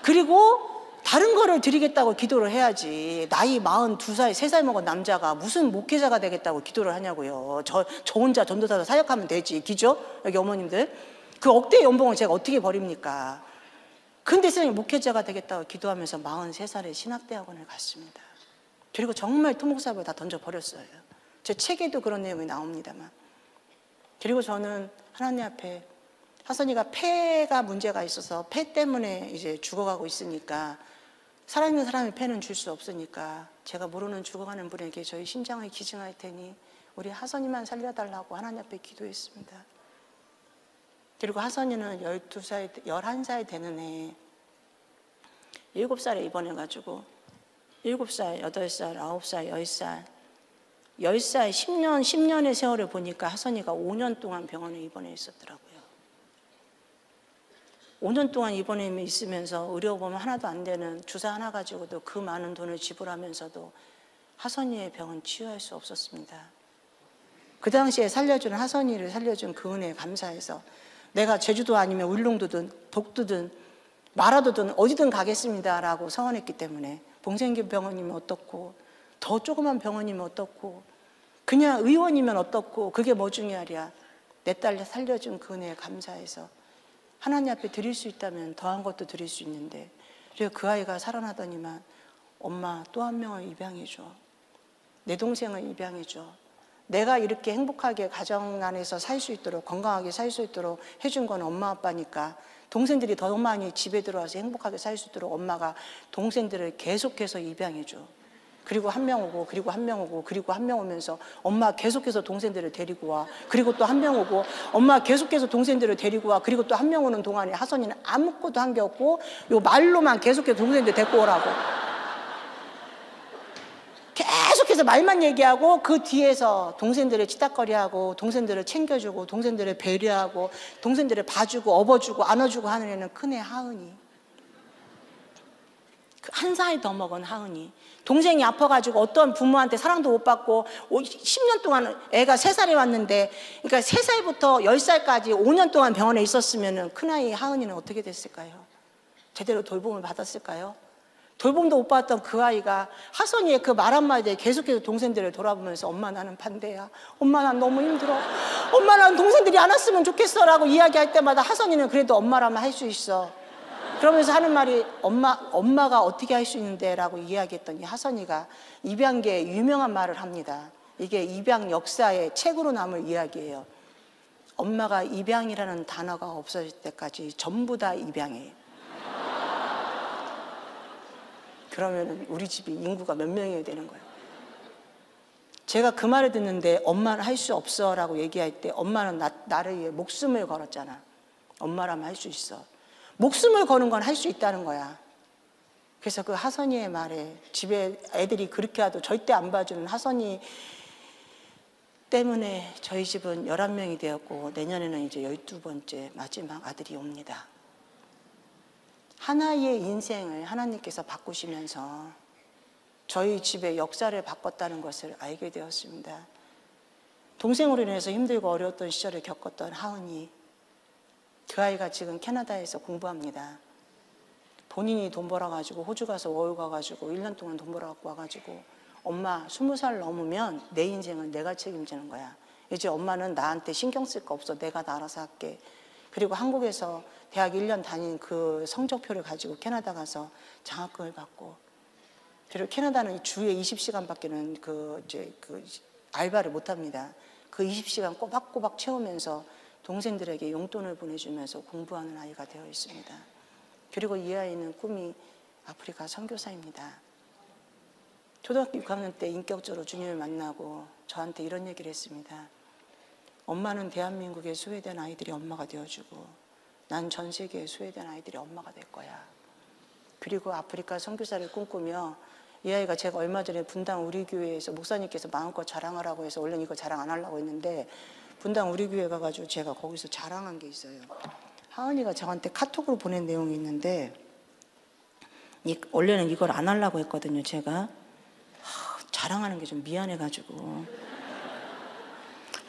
그리고 다른 거를 드리겠다고 기도를 해야지, 나이 42살, 3살 먹은 남자가 무슨 목회자가 되겠다고 기도를 하냐고요. 저 혼자 전도사로 사역하면 되지, 기죠? 여기 어머님들, 그 억대 연봉을 제가 어떻게 버립니까? 근데 세상에 목회자가 되겠다고 기도하면서 43살에 신학대학원을 갔습니다. 그리고 정말 토목사업을 다 던져버렸어요. 제 책에도 그런 내용이 나옵니다만. 그리고 저는 하나님 앞에, 하선이가 폐가 문제가 있어서 폐 때문에 이제 죽어가고 있으니까, 살아있는 사람이 폐는 줄 수 없으니까 제가 모르는 죽어가는 분에게 저희 심장을 기증할 테니 우리 하선이만 살려달라고 하나님 앞에 기도했습니다. 그리고 하선이는 11살 되는 해 7살에 입원해가지고 7살, 8살, 9살, 10살 10년의 세월을 보니까 하선이가 5년 동안 병원에 입원해 있었더라고요. 5년 동안 입원해 있으면서 의료보험 하나도 안 되는 주사 하나 가지고도 그 많은 돈을 지불하면서도 하선이의 병은 치유할 수 없었습니다. 그 당시에 살려준 하선이를 살려준 그 은혜에 감사해서 내가 제주도 아니면 울릉도든 독도든 마라도든 어디든 가겠습니다라고 서원했기 때문에 봉생기 병원이면 어떻고 더 조그만 병원이면 어떻고 그냥 의원이면 어떻고 그게 뭐 중요하랴. 내 딸 살려준 그 은혜에 감사해서 하나님 앞에 드릴 수 있다면 더한 것도 드릴 수 있는데 그래서 그 아이가 살아나더니만 엄마 또 한 명을 입양해줘. 내 동생을 입양해줘. 내가 이렇게 행복하게 가정 안에서 살 수 있도록 건강하게 살 수 있도록 해준 건 엄마 아빠니까 동생들이 더 많이 집에 들어와서 행복하게 살 수 있도록 엄마가 동생들을 계속해서 입양해줘. 그리고 한 명 오고 그리고 한 명 오고 그리고 한 명 오면서 엄마 계속해서 동생들을 데리고 와. 그리고 또 한 명 오고 엄마 계속해서 동생들을 데리고 와. 그리고 또 한 명 오는 동안에 하선이는 아무것도 한 게 없고 요 말로만 계속해서 동생들 데리고 오라고. 계속해서 말만 얘기하고 그 뒤에서 동생들을 치닥거리하고 동생들을 챙겨주고 동생들을 배려하고 동생들을 봐주고 업어주고 안아주고 하는 애는 큰애 하은이. 한 살 더 먹은 하은이. 동생이 아파가지고 어떤 부모한테 사랑도 못 받고 10년 동안 애가 3살이 왔는데 그러니까 3살부터 10살까지 5년 동안 병원에 있었으면 큰아이 하은이는 어떻게 됐을까요? 제대로 돌봄을 받았을까요? 돌봄도 못 받았던 그 아이가 하선이의 그 말 한마디에 계속해서 동생들을 돌아보면서 엄마 나는 반대야. 엄마 난 너무 힘들어. 엄마 난 동생들이 안 왔으면 좋겠어 라고 이야기할 때마다 하선이는 그래도 엄마라면 할 수 있어. 그러면서 하는 말이 엄마가 어떻게 할 수 있는데 라고 이야기했더니 하선이가 입양계에 유명한 말을 합니다. 이게 입양 역사의 책으로 남을 이야기예요. 엄마가 입양이라는 단어가 없어질 때까지 전부 다 입양해. 그러면 우리 집이 인구가 몇 명이어야 되는 거예요. 제가 그 말을 듣는데 엄마는 할 수 없어 라고 얘기할 때 엄마는 나를 위해 목숨을 걸었잖아. 엄마라면 할 수 있어. 목숨을 거는 건 할 수 있다는 거야. 그래서 그 하선이의 말에 집에 애들이 그렇게 하도 절대 안 봐주는 하선이 때문에 저희 집은 11명이 되었고 내년에는 이제 12번째 마지막 아들이 옵니다. 하나의 인생을 하나님께서 바꾸시면서 저희 집의 역사를 바꿨다는 것을 알게 되었습니다. 동생으로 인해서 힘들고 어려웠던 시절을 겪었던 하은이, 그 아이가 지금 캐나다에서 공부합니다. 본인이 돈 벌어가지고 호주 가서 워홀 가가지고 1년 동안 돈 벌어갖고 와가지고 엄마 20살 넘으면 내 인생은 내가 책임지는 거야. 이제 엄마는 나한테 신경 쓸 거 없어. 내가 알아서 할게. 그리고 한국에서 대학 1년 다닌 그 성적표를 가지고 캐나다 가서 장학금을 받고, 그리고 캐나다는 주에 20시간밖에는 그 알바를 못 합니다. 그 20시간 꼬박꼬박 채우면서 동생들에게 용돈을 보내주면서 공부하는 아이가 되어 있습니다. 그리고 이 아이는 꿈이 아프리카 선교사입니다. 초등학교 6학년 때 인격적으로 주님을 만나고 저한테 이런 얘기를 했습니다. 엄마는 대한민국에 소외된 아이들이 엄마가 되어주고 난 전 세계에 소외된 아이들이 엄마가 될 거야. 그리고 아프리카 선교사를 꿈꾸며 이 아이가 제가 얼마 전에 분당 우리 교회에서 목사님께서 마음껏 자랑하라고 해서 원래는 이거 자랑 안 하려고 했는데 분당 우리 교회 가가지고 제가 거기서 자랑한 게 있어요. 하은이가 저한테 카톡으로 보낸 내용이 있는데 원래는 이걸 안 하려고 했거든요. 제가 자랑하는 게 좀 미안해가지고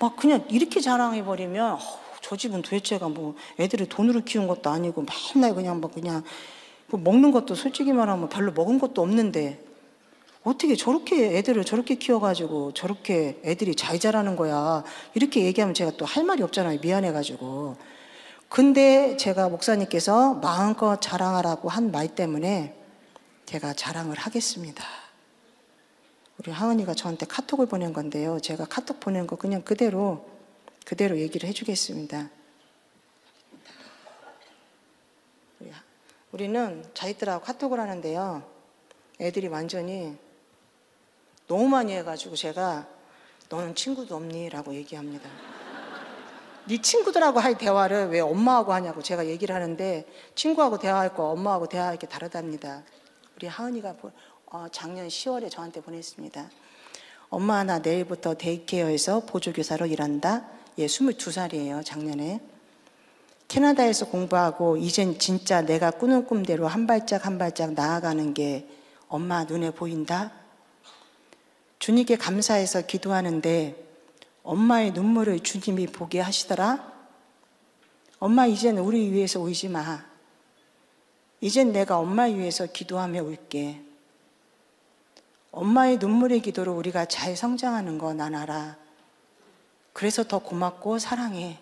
막 그냥 이렇게 자랑해버리면 저 집은 도대체가 뭐 애들을 돈으로 키운 것도 아니고 맨날 그냥 뭐 그냥 먹는 것도 솔직히 말하면 별로 먹은 것도 없는데 어떻게 저렇게 애들을 저렇게 키워가지고 저렇게 애들이 잘 자라는 거야. 이렇게 얘기하면 제가 또 할 말이 없잖아요. 미안해가지고. 근데 제가 목사님께서 마음껏 자랑하라고 한 말 때문에 제가 자랑을 하겠습니다. 우리 하은이가 저한테 카톡을 보낸 건데요. 제가 카톡 보낸 거 그냥 그대로 얘기를 해주겠습니다. 우리는 자기들하고 카톡을 하는데요. 애들이 완전히 너무 많이 해가지고 제가 너는 친구도 없니? 라고 얘기합니다. 네 친구들하고 할 대화를 왜 엄마하고 하냐고 제가 얘기를 하는데 친구하고 대화할 거 엄마하고 대화할 게 다르답니다. 우리 하은이가 작년 10월에 저한테 보냈습니다. 엄마 나 내일부터 데이케어에서 보조교사로 일한다. 얘 22살이에요. 작년에. 캐나다에서 공부하고 이젠 진짜 내가 꾸는 꿈대로 한 발짝 한 발짝 나아가는 게 엄마 눈에 보인다? 주님께 감사해서 기도하는데 엄마의 눈물을 주님이 보게 하시더라? 엄마 이젠 우리 위해서 울지 마. 이젠 내가 엄마 위해서 기도하며 울게. 엄마의 눈물의 기도로 우리가 잘 성장하는 거 난 알아. 그래서 더 고맙고 사랑해.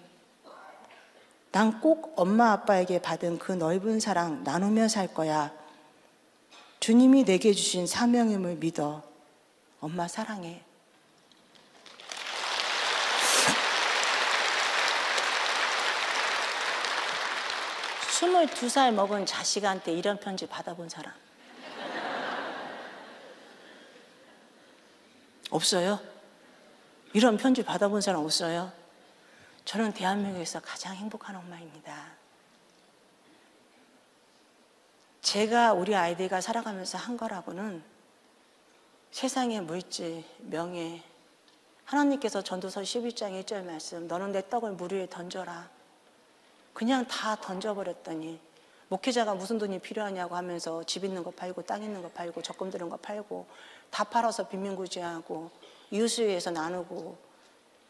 난 꼭 엄마 아빠에게 받은 그 넓은 사랑 나누며 살 거야. 주님이 내게 주신 사명임을 믿어. 엄마 사랑해. 22살 먹은 자식한테 이런 편지 받아본 사람 없어요? 이런 편지 받아본 사람 없어요? 저는 대한민국에서 가장 행복한 엄마입니다. 제가 우리 아이들과 살아가면서 한 거라고는 세상의 물질, 명예, 하나님께서 전도서 11장 1절 말씀, 너는 내 떡을 물 위에 던져라. 그냥 다 던져버렸더니 목회자가 무슨 돈이 필요하냐고 하면서 집 있는 거 팔고 땅 있는 거 팔고 적금 드는 거 팔고 다 팔아서 빈민구제하고 이웃을 위해서 나누고,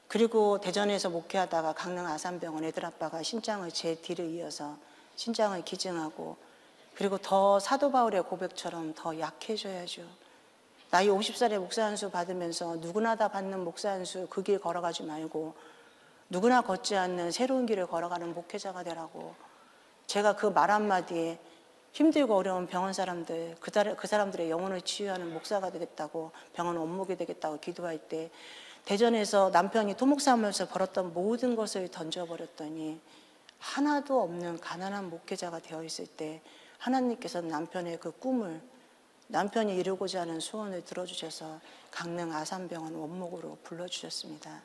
그리고 대전에서 목회하다가 강릉 아산병원 애들 아빠가 신장을 제 뒤를 이어서 신장을 기증하고, 그리고 더 사도 바울의 고백처럼 더 약해져야죠. 나이 50살에 목사 한 수 받으면서 누구나 다 받는 목사 한 수 그 길 걸어가지 말고 누구나 걷지 않는 새로운 길을 걸어가는 목회자가 되라고, 제가 그 말 한마디에 힘들고 어려운 병원 사람들, 그 사람들의 영혼을 치유하는 목사가 되겠다고, 병원 원목이 되겠다고 기도할 때 대전에서 남편이 토목사하면서 벌었던 모든 것을 던져버렸더니 하나도 없는 가난한 목회자가 되어 있을 때 하나님께서는 남편의 그 꿈을, 남편이 이루고자 하는 소원을 들어주셔서 강릉 아산병원 원목으로 불러주셨습니다.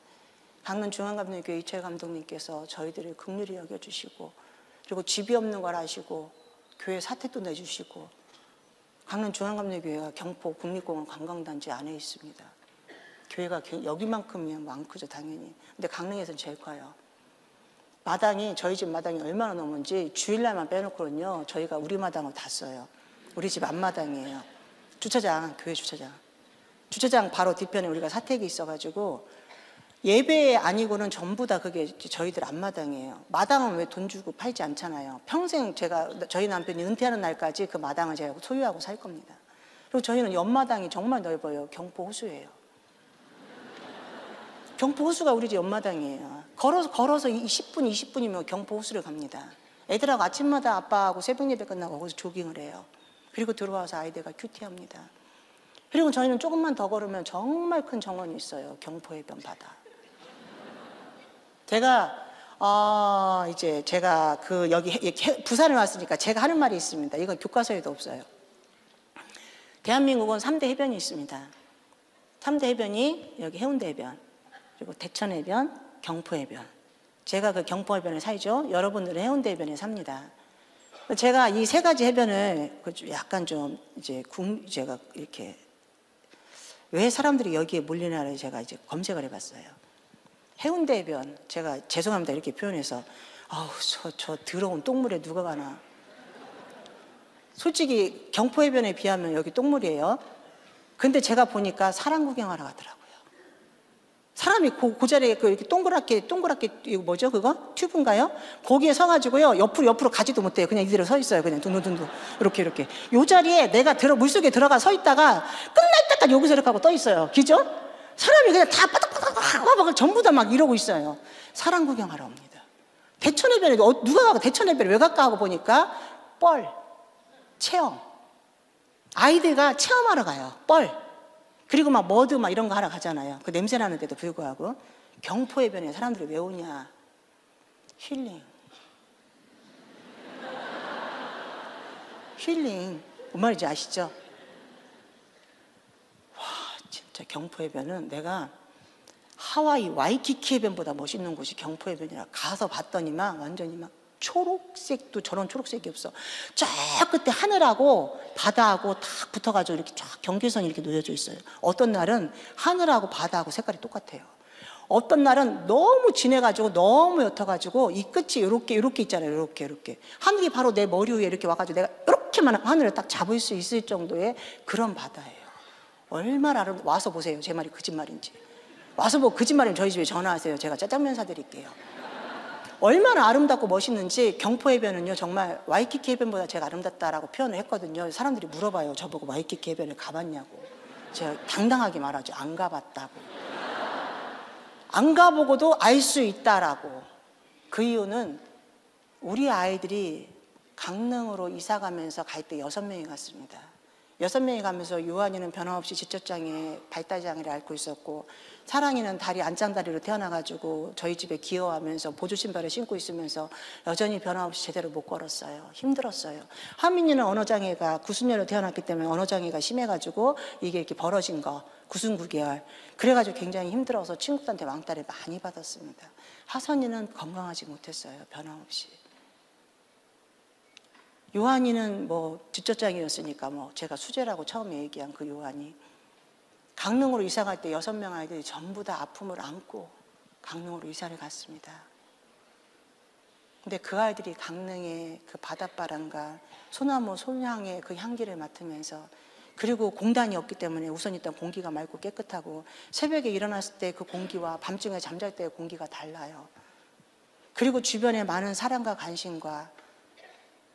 강릉 중앙감리교회 이철 감독님께서 저희들을 긍휼히 여겨주시고, 그리고 집이 없는 걸 아시고 교회 사택도 내주시고, 강릉 중앙감리교회가 경포 국립공원 관광단지 안에 있습니다. 교회가 여기만큼이면 많죠 당연히. 근데 강릉에서는 제일 커요. 마당이, 저희 집 마당이 얼마나 넘은지 주일날만 빼놓고는요 저희가 우리 마당을 다 써요. 우리 집 앞마당이에요. 주차장, 교회 주차장. 주차장 바로 뒤편에 우리가 사택이 있어가지고 예배 아니고는 전부 다 그게 저희들 앞마당이에요. 마당은 왜 돈 주고 팔지 않잖아요. 평생 저희 남편이 은퇴하는 날까지 그 마당을 제가 소유하고 살 겁니다. 그리고 저희는 옆마당이 정말 넓어요. 경포 호수예요. 경포 호수가 우리 집 옆마당이에요. 걸어서 10분, 20분이면 경포 호수를 갑니다. 애들하고 아침마다 아빠하고 새벽 예배 끝나고 거기서 조깅을 해요. 그리고 들어와서 아이들과 큐티합니다. 그리고 저희는 조금만 더 걸으면 정말 큰 정원이 있어요. 경포해변 바다. 제가 여기 부산에 왔으니까 제가 하는 말이 있습니다. 이건 교과서에도 없어요. 대한민국은 3대 해변이 있습니다. 3대 해변이 여기 해운대 해변, 그리고 대천 해변, 경포 해변. 제가 그 경포 해변에 살죠. 여러분들은 해운대 해변에 삽니다. 제가 이 세 가지 해변을 약간 좀 제가 이렇게 왜 사람들이 여기에 몰리나를 제가 이제 검색을 해봤어요. 해운대 해변, 제가 죄송합니다 이렇게 표현해서, 아우 저 더러운 똥물에 누가 가나. 솔직히 경포 해변에 비하면 여기 똥물이에요. 근데 제가 보니까 사람 구경하러 가더라고요. 사람이 그 자리에 이렇게 동그랗게 이거 뭐죠 그거? 튜브인가요? 거기에 서가지고요 옆으로 가지도 못해요. 그냥 이대로 서 있어요. 그냥 둥둥둥둥 이렇게 요 자리에 내가 물속에 들어가 서 있다가 끝날 때까지 여기서 이렇게 하고 떠 있어요. 그죠? 사람이 그냥 다 빠닥빠닥 전부 다 막 이러고 있어요. 사람 구경하러 옵니다. 대천해변에 누가 가고 대천해변에 왜 갈까 하고 보니까 체험, 아이들과 체험하러 가요. 그리고 막 머드 막 이런 거 하러 가잖아요. 그 냄새 나는데도 불구하고. 경포해변에 사람들이 왜 오냐? 힐링. 뭔 말인지 아시죠? 와, 진짜 경포해변은 내가 하와이 와이키키 해변보다 멋있는 곳이 경포해변이라 가서 봤더니만 완전히 막 초록색도 저런 초록색이 없어. 저 끝에 하늘하고 바다하고 딱 붙어가지고 이렇게 쫙 경계선이 이렇게 놓여져 있어요. 어떤 날은 하늘하고 바다하고 색깔이 똑같아요. 어떤 날은 너무 진해가지고 너무 옅어가지고 이 끝이 이렇게 있잖아요. 이렇게 하늘이 바로 내 머리 위에 이렇게 와가지고 내가 이렇게만 하늘을 딱 잡을 수 있을 정도의 그런 바다예요. 얼마나 와서 보세요. 제 말이 거짓말인지. 와서 보고 거짓말이면 저희 집에 전화하세요. 제가 짜장면 사드릴게요. 얼마나 아름답고 멋있는지. 경포 해변은요 정말 와이키키 해변보다 제가 아름답다라고 표현을 했거든요. 사람들이 물어봐요. 저보고 와이키키 해변을 가봤냐고. 제가 당당하게 말하죠. 안 가봤다고. 안 가보고도 알 수 있다라고. 그 이유는 우리 아이들이 강릉으로 이사 가면서 갈 때 6명이 갔습니다. 6명이 가면서 요한이는 변함없이 지적장애, 발달장애를 앓고 있었고, 사랑이는 다리 안짱다리로 태어나가지고 저희 집에 기어하면서 보조신발을 신고 있으면서 여전히 변함없이 제대로 못 걸었어요. 힘들었어요. 하민이는 언어장애가 90년으로 태어났기 때문에 언어장애가 심해가지고 이게 이렇게 벌어진 거, 9순9개월. 그래가지고 굉장히 힘들어서 친구들한테 왕따를 많이 받았습니다. 하선이는 건강하지 못했어요. 변함없이. 요한이는 뭐 지적장애였으니까 뭐 제가 수재라고 처음에 얘기한 그 요한이 강릉으로 이사 갈 때 6명 아이들이 전부 다 아픔을 안고 강릉으로 이사를 갔습니다. 근데 그 아이들이 강릉의 그 바닷바람과 소나무 솔향의 그 향기를 맡으면서, 그리고 공단이 없기 때문에 우선 일단 공기가 맑고 깨끗하고, 새벽에 일어났을 때 그 공기와 밤중에 잠잘 때의 공기가 달라요. 그리고 주변에 많은 사랑과 관심과,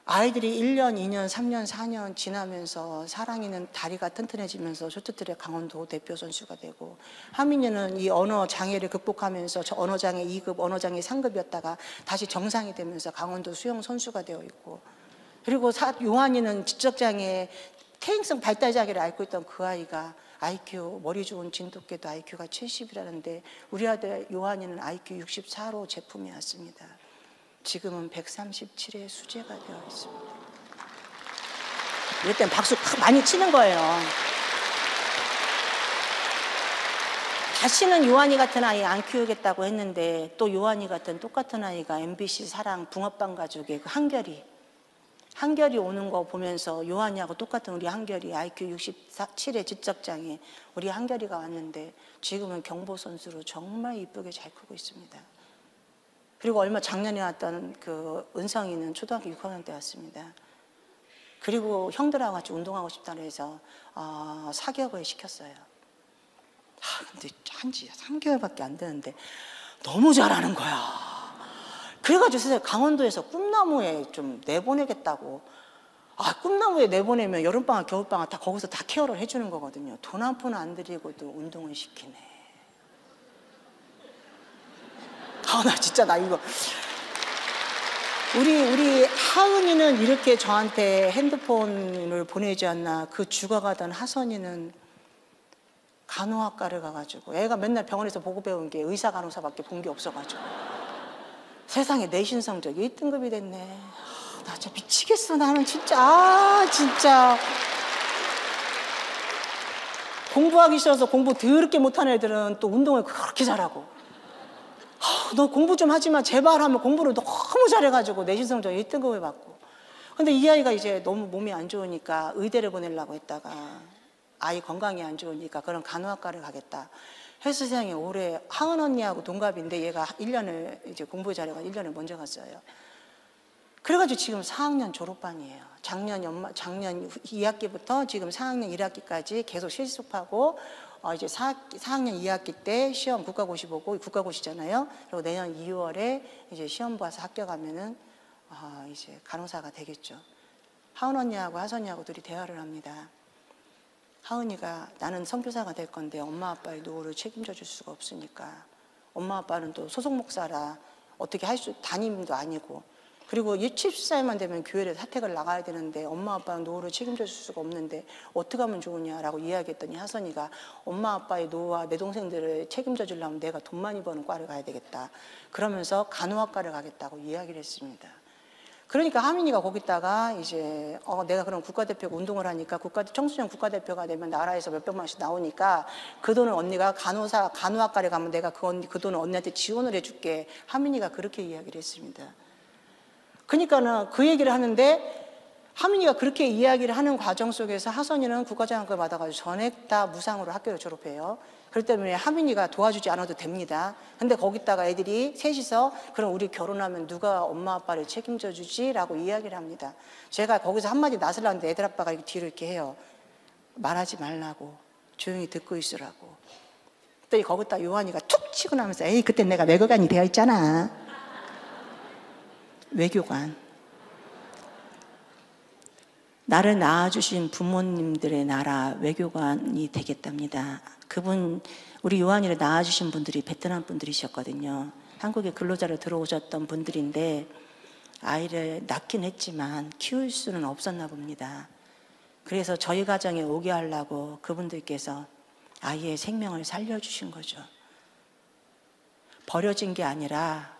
아이들이 1년, 2년, 3년, 4년 지나면서 사랑이는 다리가 튼튼해지면서 쇼트트랙 강원도 대표 선수가 되고, 하민이는 이 언어 장애를 극복하면서 저 언어 장애 2급, 언어 장애 3급이었다가 다시 정상이 되면서 강원도 수영 선수가 되어 있고, 그리고 요한이는 지적장애, 퇴행성 발달장애를 앓고 있던 그 아이가 IQ, 머리 좋은 진돗개도 IQ가 70이라는데 우리 아들 요한이는 IQ 64로 제품이 왔습니다. 지금은 137의 수재가 되어 있습니다. 이럴 땐 박수 많이 치는 거예요. 다시는 요한이 같은 아이 안 키우겠다고 했는데, 또 요한이 같은 똑같은 아이가 MBC 사랑 붕어빵 가족의 그 한결이 오는 거 보면서, 요한이하고 똑같은 우리 한결이 IQ 67의 지적장애 우리 한결이가 왔는데 지금은 경보 선수로 정말 이쁘게 잘 크고 있습니다. 그리고 얼마 작년에 왔던 그 은성이는 초등학교 6학년 때 왔습니다. 그리고 형들하고 같이 운동하고 싶다고 해서 사격을 시켰어요. 근데 한지 3개월밖에 안 되는데 너무 잘하는 거야. 그래가지고 강원도에서 꿈나무에 좀 내보내겠다고. 꿈나무에 내보내면 여름방학, 겨울방학 다 거기서 다 케어를 해주는 거거든요. 돈 한 푼 안 들이고도 운동을 시키네. 나 진짜 이거. 우리 하은이는 이렇게 저한테 핸드폰을 보내지 않나. 그 죽어가던 하선이는 간호학과를 가가지고, 애가 맨날 병원에서 보고 배운 게 의사 간호사밖에 본 게 없어가지고 세상에 내신 성적 1등급이 됐네. 나 진짜 미치겠어. 나는 진짜 진짜 공부하기 싫어서 공부 더럽게 못하는 애들은 또 운동을 그렇게 잘하고, 너 공부 좀 하지 마 제발 하면 공부를 너무 잘해가지고 내신 성적 1등급을 받고. 근데 이 아이가 이제 너무 몸이 안 좋으니까 의대를 보내려고 했다가 아이 건강이 안 좋으니까 그런 간호학과를 가겠다 해서 세상에 올해 하은 언니하고 동갑인데 얘가 1년을 이제 공부 잘해가 1년을 먼저 갔어요. 그래가지고 지금 4학년 졸업반이에요. 작년 2학기부터 지금 4학년 1학기까지 계속 실습하고, 이제 4학년 2학기 때 시험 국가고시 보고, 국가고시잖아요. 그리고 내년 2월에 이제 시험 봐서 합격하면은 이제 간호사가 되겠죠. 하은 언니하고 하선이하고 둘이 대화를 합니다. 하은이가 나는 선교사가 될 건데 엄마 아빠의 노후를 책임져 줄 수가 없으니까, 엄마 아빠는 또 소속 목사라 어떻게 담임도 아니고, 그리고 70살만 되면 교회를 사택을 나가야 되는데 엄마 아빠는 노후를 책임져 줄 수가 없는데 어떻게 하면 좋으냐라고 이야기했더니 하선이가 엄마 아빠의 노후와 내 동생들을 책임져 주려면 내가 돈 많이 버는 과를 가야 되겠다. 그러면서 간호학과를 가겠다고 이야기를 했습니다. 그러니까 하민이가 거기다가 이제 내가 그럼 국가대표가 운동을 하니까 청소년 국가대표가 되면 나라에서 몇백만원씩 나오니까 그 돈을 언니가 간호학과를 가면 내가 그 돈을 언니한테 지원을 해줄게. 하민이가 그렇게 이야기를 했습니다. 그러니까는 그 얘기를 하는데, 하민이가 그렇게 이야기를 하는 과정 속에서 하선이는 국가장학금을 받아가지고 전액 다 무상으로 학교를 졸업해요. 그렇기 때문에 하민이가 도와주지 않아도 됩니다. 근데 거기다가 애들이 셋이서 그럼 우리 결혼하면 누가 엄마 아빠를 책임져 주지? 라고 이야기를 합니다. 제가 거기서 한마디 나서려는데 애들 아빠가 뒤로 이렇게 해요. 말하지 말라고, 조용히 듣고 있으라고. 그랬더니 거기다 요한이가 툭 치고 나면서 에이 그때 내가 외교관이 되어 있잖아. 외교관. 나를 낳아주신 부모님들의 나라 외교관이 되겠답니다. 그분, 우리 요한이를 낳아주신 분들이 베트남 분들이셨거든요. 한국에 근로자로 들어오셨던 분들인데 아이를 낳긴 했지만 키울 수는 없었나 봅니다. 그래서 저희 가정에 오게 하려고 그분들께서 아이의 생명을 살려주신 거죠. 버려진 게 아니라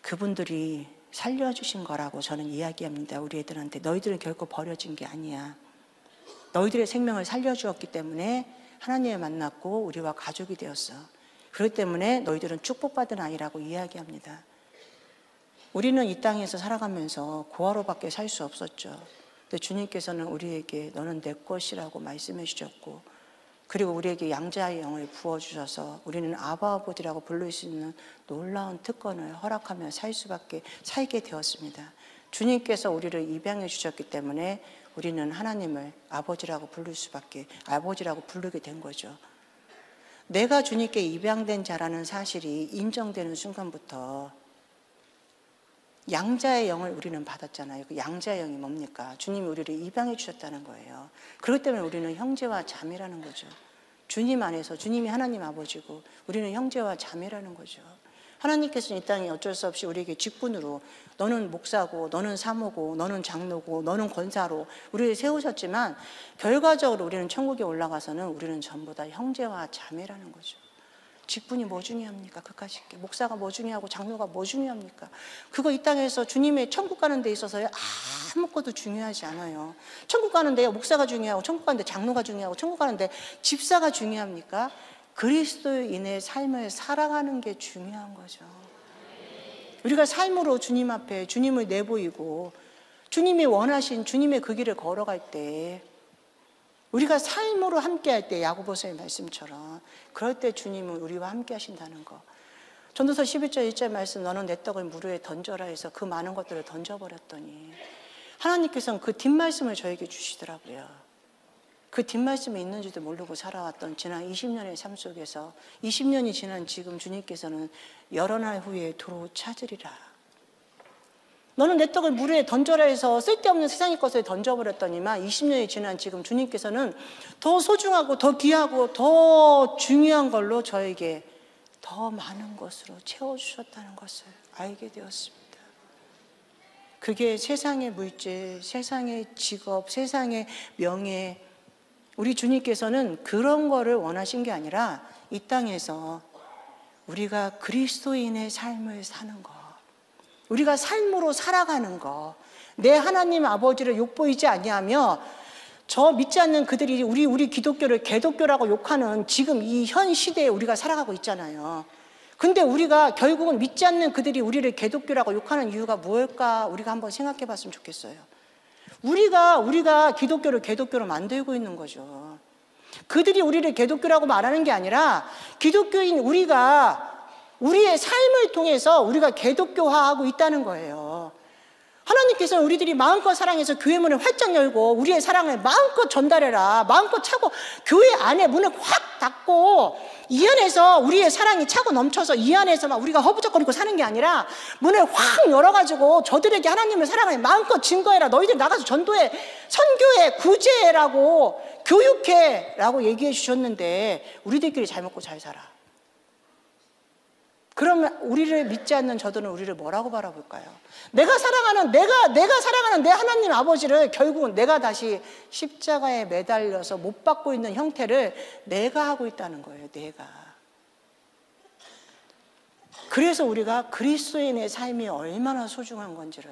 그분들이 살려주신 거라고 저는 이야기합니다. 우리 애들한테 너희들은 결코 버려진 게 아니야. 너희들의 생명을 살려주었기 때문에 하나님을 만났고 우리와 가족이 되었어. 그렇기 때문에 너희들은 축복받은 아이라고 이야기합니다. 우리는 이 땅에서 살아가면서 고아로밖에 살 수 없었죠. 근데 주님께서는 우리에게 너는 내 것이라고 말씀해 주셨고, 그리고 우리에게 양자의 영을 부어주셔서 우리는 아바 아버지라고 부를 수 있는 놀라운 특권을 허락하며 살게 되었습니다. 주님께서 우리를 입양해 주셨기 때문에 우리는 하나님을 아버지라고 부르게 된 거죠. 내가 주님께 입양된 자라는 사실이 인정되는 순간부터 양자의 영을 우리는 받았잖아요. 그 양자의 영이 뭡니까? 주님이 우리를 입양해 주셨다는 거예요. 그렇기 때문에 우리는 형제와 자매라는 거죠. 주님 안에서 주님이 하나님 아버지고 우리는 형제와 자매라는 거죠. 하나님께서는 이 땅에 어쩔 수 없이 우리에게 직분으로 너는 목사고 너는 사모고 너는 장로고 너는 권사로 우리를 세우셨지만 결과적으로 우리는 천국에 올라가서는 우리는 전부 다 형제와 자매라는 거죠. 직분이 뭐 중요합니까? 그까짓 게. 목사가 뭐 중요하고 장로가 뭐 중요합니까? 그거 이 땅에서 주님의 천국 가는 데 있어서 아무것도 중요하지 않아요. 천국 가는데 목사가 중요하고 천국 가는데 장로가 중요하고 천국 가는데 집사가 중요합니까? 그리스도인의 삶을 살아가는 게 중요한 거죠. 우리가 삶으로 주님 앞에 주님을 내보이고 주님이 원하신 주님의 그 길을 걸어갈 때 우리가 삶으로 함께할 때 야고보서의 말씀처럼 그럴 때 주님은 우리와 함께 하신다는 거. 전도서 11절 1절 말씀 너는 내 떡을 무료에 던져라 해서 그 많은 것들을 던져버렸더니 하나님께서는 그 뒷말씀을 저에게 주시더라고요. 그 뒷말씀이 있는지도 모르고 살아왔던 지난 20년의 삶 속에서 20년이 지난 지금 주님께서는 여러 날 후에 도로 찾으리라. 너는 내 떡을 물에 던져라 해서 쓸데없는 세상의 것을 던져버렸더니만 20년이 지난 지금 주님께서는 더 소중하고 더 귀하고 더 중요한 걸로 저에게 더 많은 것으로 채워주셨다는 것을 알게 되었습니다. 그게 세상의 물질, 세상의 직업, 세상의 명예, 우리 주님께서는 그런 거를 원하신 게 아니라 이 땅에서 우리가 그리스도인의 삶을 사는 거, 우리가 삶으로 살아가는 거, 내 하나님 아버지를 욕보이지 아니하며 저 믿지 않는 그들이 우리 기독교를 개독교라고 욕하는 지금 이 현 시대에 우리가 살아가고 있잖아요. 근데 우리가 결국은 믿지 않는 그들이 우리를 개독교라고 욕하는 이유가 무엇일까 우리가 한번 생각해 봤으면 좋겠어요. 우리가 기독교를 개독교로 만들고 있는 거죠. 그들이 우리를 개독교라고 말하는 게 아니라 기독교인 우리가 우리의 삶을 통해서 우리가 개독교화하고 있다는 거예요. 하나님께서는 우리들이 마음껏 사랑해서 교회 문을 활짝 열고 우리의 사랑을 마음껏 전달해라, 마음껏 차고 교회 안에 문을 확 닫고 이 안에서 우리의 사랑이 차고 넘쳐서 이 안에서 막 우리가 허부적거리고 사는 게 아니라 문을 확 열어가지고 저들에게 하나님의 사랑을 마음껏 증거해라, 너희들 나가서 전도해, 선교해, 구제해라고, 교육해라고 얘기해 주셨는데 우리들끼리 잘 먹고 잘 살아. 그러면 우리를 믿지 않는 저들은 우리를 뭐라고 바라볼까요? 내가 사랑하는 내 하나님 아버지를 결국은 내가 다시 십자가에 매달려서 못 받고 있는 형태를 내가 하고 있다는 거예요. 내가. 그래서 우리가 그리스도인의 삶이 얼마나 소중한 건지를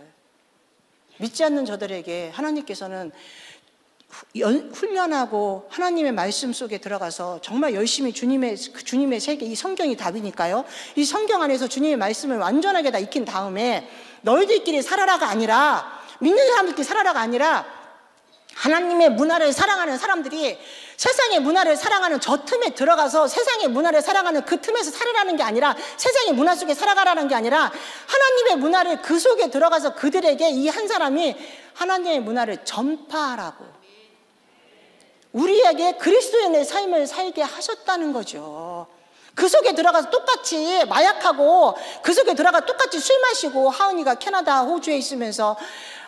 믿지 않는 저들에게 하나님께서는 훈련하고 하나님의 말씀 속에 들어가서 정말 열심히 주님의 세계, 이 성경이 답이니까요. 이 성경 안에서 주님의 말씀을 완전하게 다 익힌 다음에 너희들끼리 살아라가 아니라, 믿는 사람들끼리 살아라가 아니라 하나님의 문화를 사랑하는 사람들이 세상의 문화를 사랑하는 저 틈에 들어가서 세상의 문화를 사랑하는 그 틈에서 살아라는 게 아니라, 세상의 문화 속에 살아가라는 게 아니라, 하나님의 문화를 그 속에 들어가서 그들에게 이 한 사람이 하나님의 문화를 전파하라고, 우리에게 그리스도인의 삶을 살게 하셨다는 거죠. 그 속에 들어가서 똑같이 마약하고, 그 속에 들어가 똑같이 술 마시고, 하은이가 캐나다 호주에 있으면서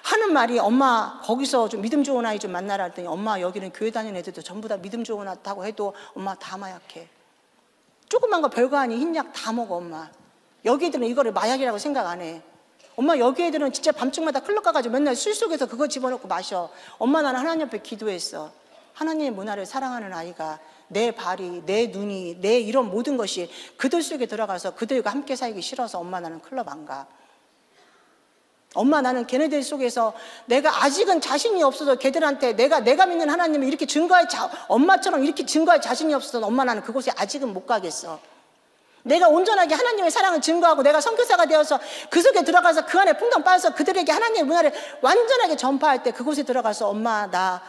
하는 말이, 엄마 거기서 좀 믿음 좋은 아이 좀 만나라 했더니, 엄마 여기는 교회 다니는 애들도 전부 다 믿음 좋은 아이다고 해도 엄마 다 마약해. 조그만 거 별거 아닌 흰약 다 먹어. 엄마 여기 애들은 이거를 마약이라고 생각 안 해. 엄마 여기 애들은 진짜 밤중마다 클럽 가가지고 맨날 술 속에서 그거 집어넣고 마셔. 엄마 나는 하나님 앞에 기도했어. 하나님의 문화를 사랑하는 아이가, 내 발이, 내 눈이, 내 이런 모든 것이 그들 속에 들어가서 그들과 함께 살기 싫어서 엄마 나는 클럽 안 가. 엄마 나는 걔네들 속에서 내가 아직은 자신이 없어서 걔들한테 내가 믿는 하나님을 이렇게 증거할 엄마처럼 이렇게 증거할 자신이 없어서 엄마 나는 그곳에 아직은 못 가겠어. 내가 온전하게 하나님의 사랑을 증거하고 내가 선교사가 되어서 그 속에 들어가서 그 안에 풍덩 빠져서 그들에게 하나님의 문화를 완전하게 전파할 때 그곳에 들어가서 엄마 나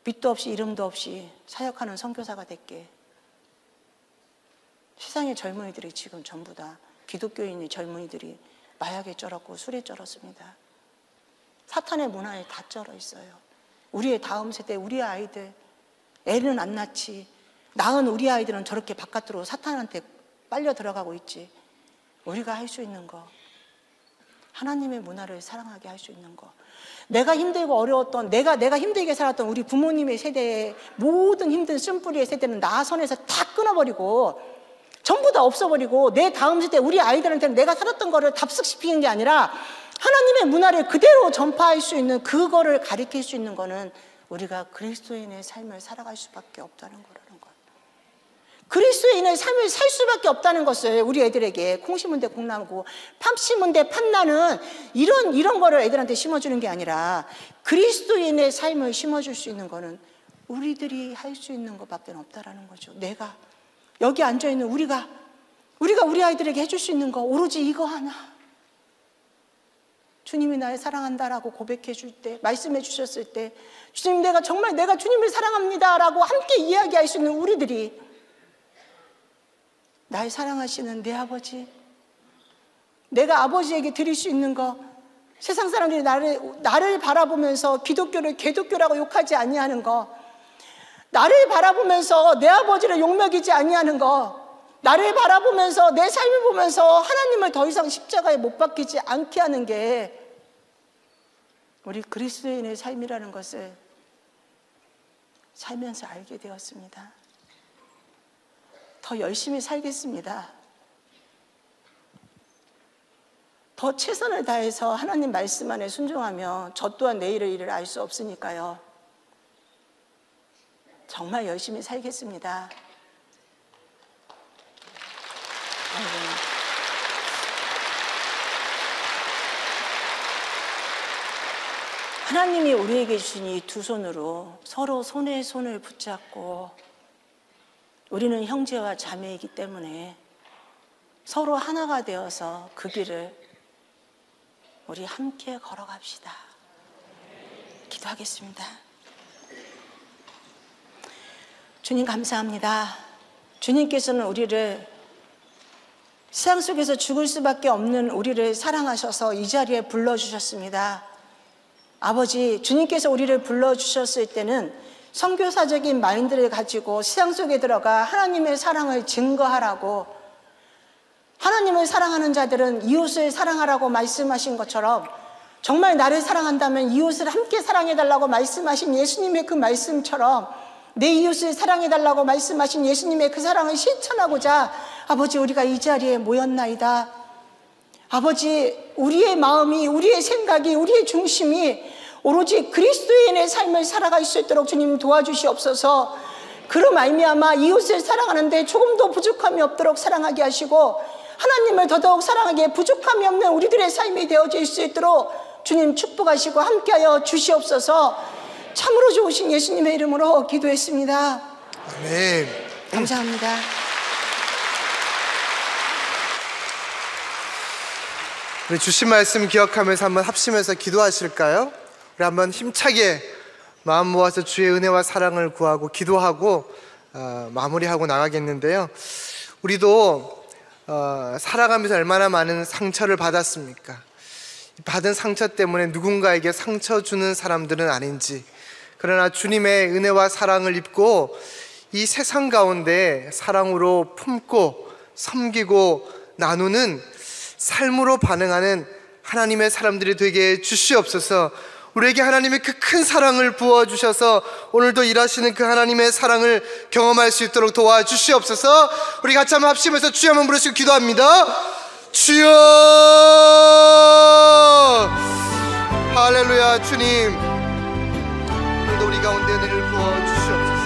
빛도 없이 이름도 없이 사역하는 선교사가 될게. 세상의 젊은이들이 지금 전부 다, 기독교인의 젊은이들이 마약에 쩔었고 술에 쩔었습니다. 사탄의 문화에 다 쩔어 있어요. 우리의 다음 세대, 우리 아이들, 애는 안 낳지, 낳은 우리 아이들은 저렇게 바깥으로 사탄한테 빨려 들어가고 있지. 우리가 할 수 있는 거, 하나님의 문화를 사랑하게 할 수 있는 거, 내가 힘들고 어려웠던, 내가 힘들게 살았던 우리 부모님의 세대의 모든 힘든 쓴뿌리의 세대는 나 선에서 다 끊어버리고 전부 다 없어버리고, 내 다음 세대 우리 아이들한테는 내가 살았던 거를 답습시키는 게 아니라 하나님의 문화를 그대로 전파할 수 있는, 그거를 가르칠 수 있는 거는 우리가 그리스도인의 삶을 살아갈 수밖에 없다는 거라는 거예요. 그리스도인의 삶을 살 수밖에 없다는 것을 우리 애들에게, 콩 심은 데 콩나고 팜 심은 데 팥나는 이런 거를 애들한테 심어주는 게 아니라, 그리스도인의 삶을 심어줄 수 있는 거는 우리들이 할 수 있는 것밖에 없다라는 거죠. 내가 여기 앉아있는 우리가 우리 아이들에게 해줄 수 있는 거 오로지 이거 하나. 주님이 나를 사랑한다라고 고백해 줄 때, 말씀해 주셨을 때, 주님 내가 정말 내가 주님을 사랑합니다라고 함께 이야기할 수 있는 우리들이, 날 사랑하시는 내 아버지, 내가 아버지에게 드릴 수 있는 거, 세상 사람들이 나를 바라보면서 기독교를 개독교라고 욕하지 아니하는 거, 나를 바라보면서 내 아버지를 욕먹이지 아니하는 거, 나를 바라보면서 내 삶을 보면서 하나님을 더 이상 십자가에 못 박히지 않게 하는 게 우리 그리스도인의 삶이라는 것을 살면서 알게 되었습니다. 더 열심히 살겠습니다. 더 최선을 다해서 하나님 말씀 안에 순종하며 저 또한 내일의 일을 알 수 없으니까요. 정말 열심히 살겠습니다. 하나님이 우리에게 주신 이 두 손으로 서로 손에 손을 붙잡고, 우리는 형제와 자매이기 때문에 서로 하나가 되어서 그 길을 우리 함께 걸어갑시다. 기도하겠습니다. 주님 감사합니다. 주님께서는 우리를, 세상 속에서 죽을 수밖에 없는 우리를 사랑하셔서 이 자리에 불러주셨습니다. 아버지, 주님께서 우리를 불러주셨을 때는 선교사적인 마인드를 가지고 세상 속에 들어가 하나님의 사랑을 증거하라고, 하나님을 사랑하는 자들은 이웃을 사랑하라고 말씀하신 것처럼, 정말 나를 사랑한다면 이웃을 함께 사랑해달라고 말씀하신 예수님의 그 말씀처럼 내 이웃을 사랑해달라고 말씀하신 예수님의 그 사랑을 실천하고자 아버지 우리가 이 자리에 모였나이다. 아버지, 우리의 마음이, 우리의 생각이, 우리의 중심이 오로지 그리스도인의 삶을 살아갈 수 있도록 주님 도와주시옵소서. 그로 말미암아 이웃을 사랑하는데 조금도 부족함이 없도록 사랑하게 하시고, 하나님을 더더욱 사랑하기에 부족함이 없는 우리들의 삶이 되어질 수 있도록 주님 축복하시고 함께하여 주시옵소서. 참으로 좋으신 예수님의 이름으로 기도했습니다. 아멘. 감사합니다. 우리 주신 말씀 기억하면서 한번 합심해서 기도하실까요? 우리 한번 힘차게 마음 모아서 주의 은혜와 사랑을 구하고 기도하고 마무리하고 나가겠는데요. 우리도 살아가면서 얼마나 많은 상처를 받았습니까? 받은 상처 때문에 누군가에게 상처 주는 사람들은 아닌지, 그러나 주님의 은혜와 사랑을 입고 이 세상 가운데 사랑으로 품고 섬기고 나누는 삶으로 반응하는 하나님의 사람들이 되게 주시옵소서. 우리에게 하나님의 그 큰 사랑을 부어주셔서 오늘도 일하시는 그 하나님의 사랑을 경험할 수 있도록 도와주시옵소서. 우리 같이 한번 합심해서 주여 한번 부르시고 기도합니다. 주여! 할렐루야. 주님, 오늘도 우리 가운데 은혜를 부어주시옵소서.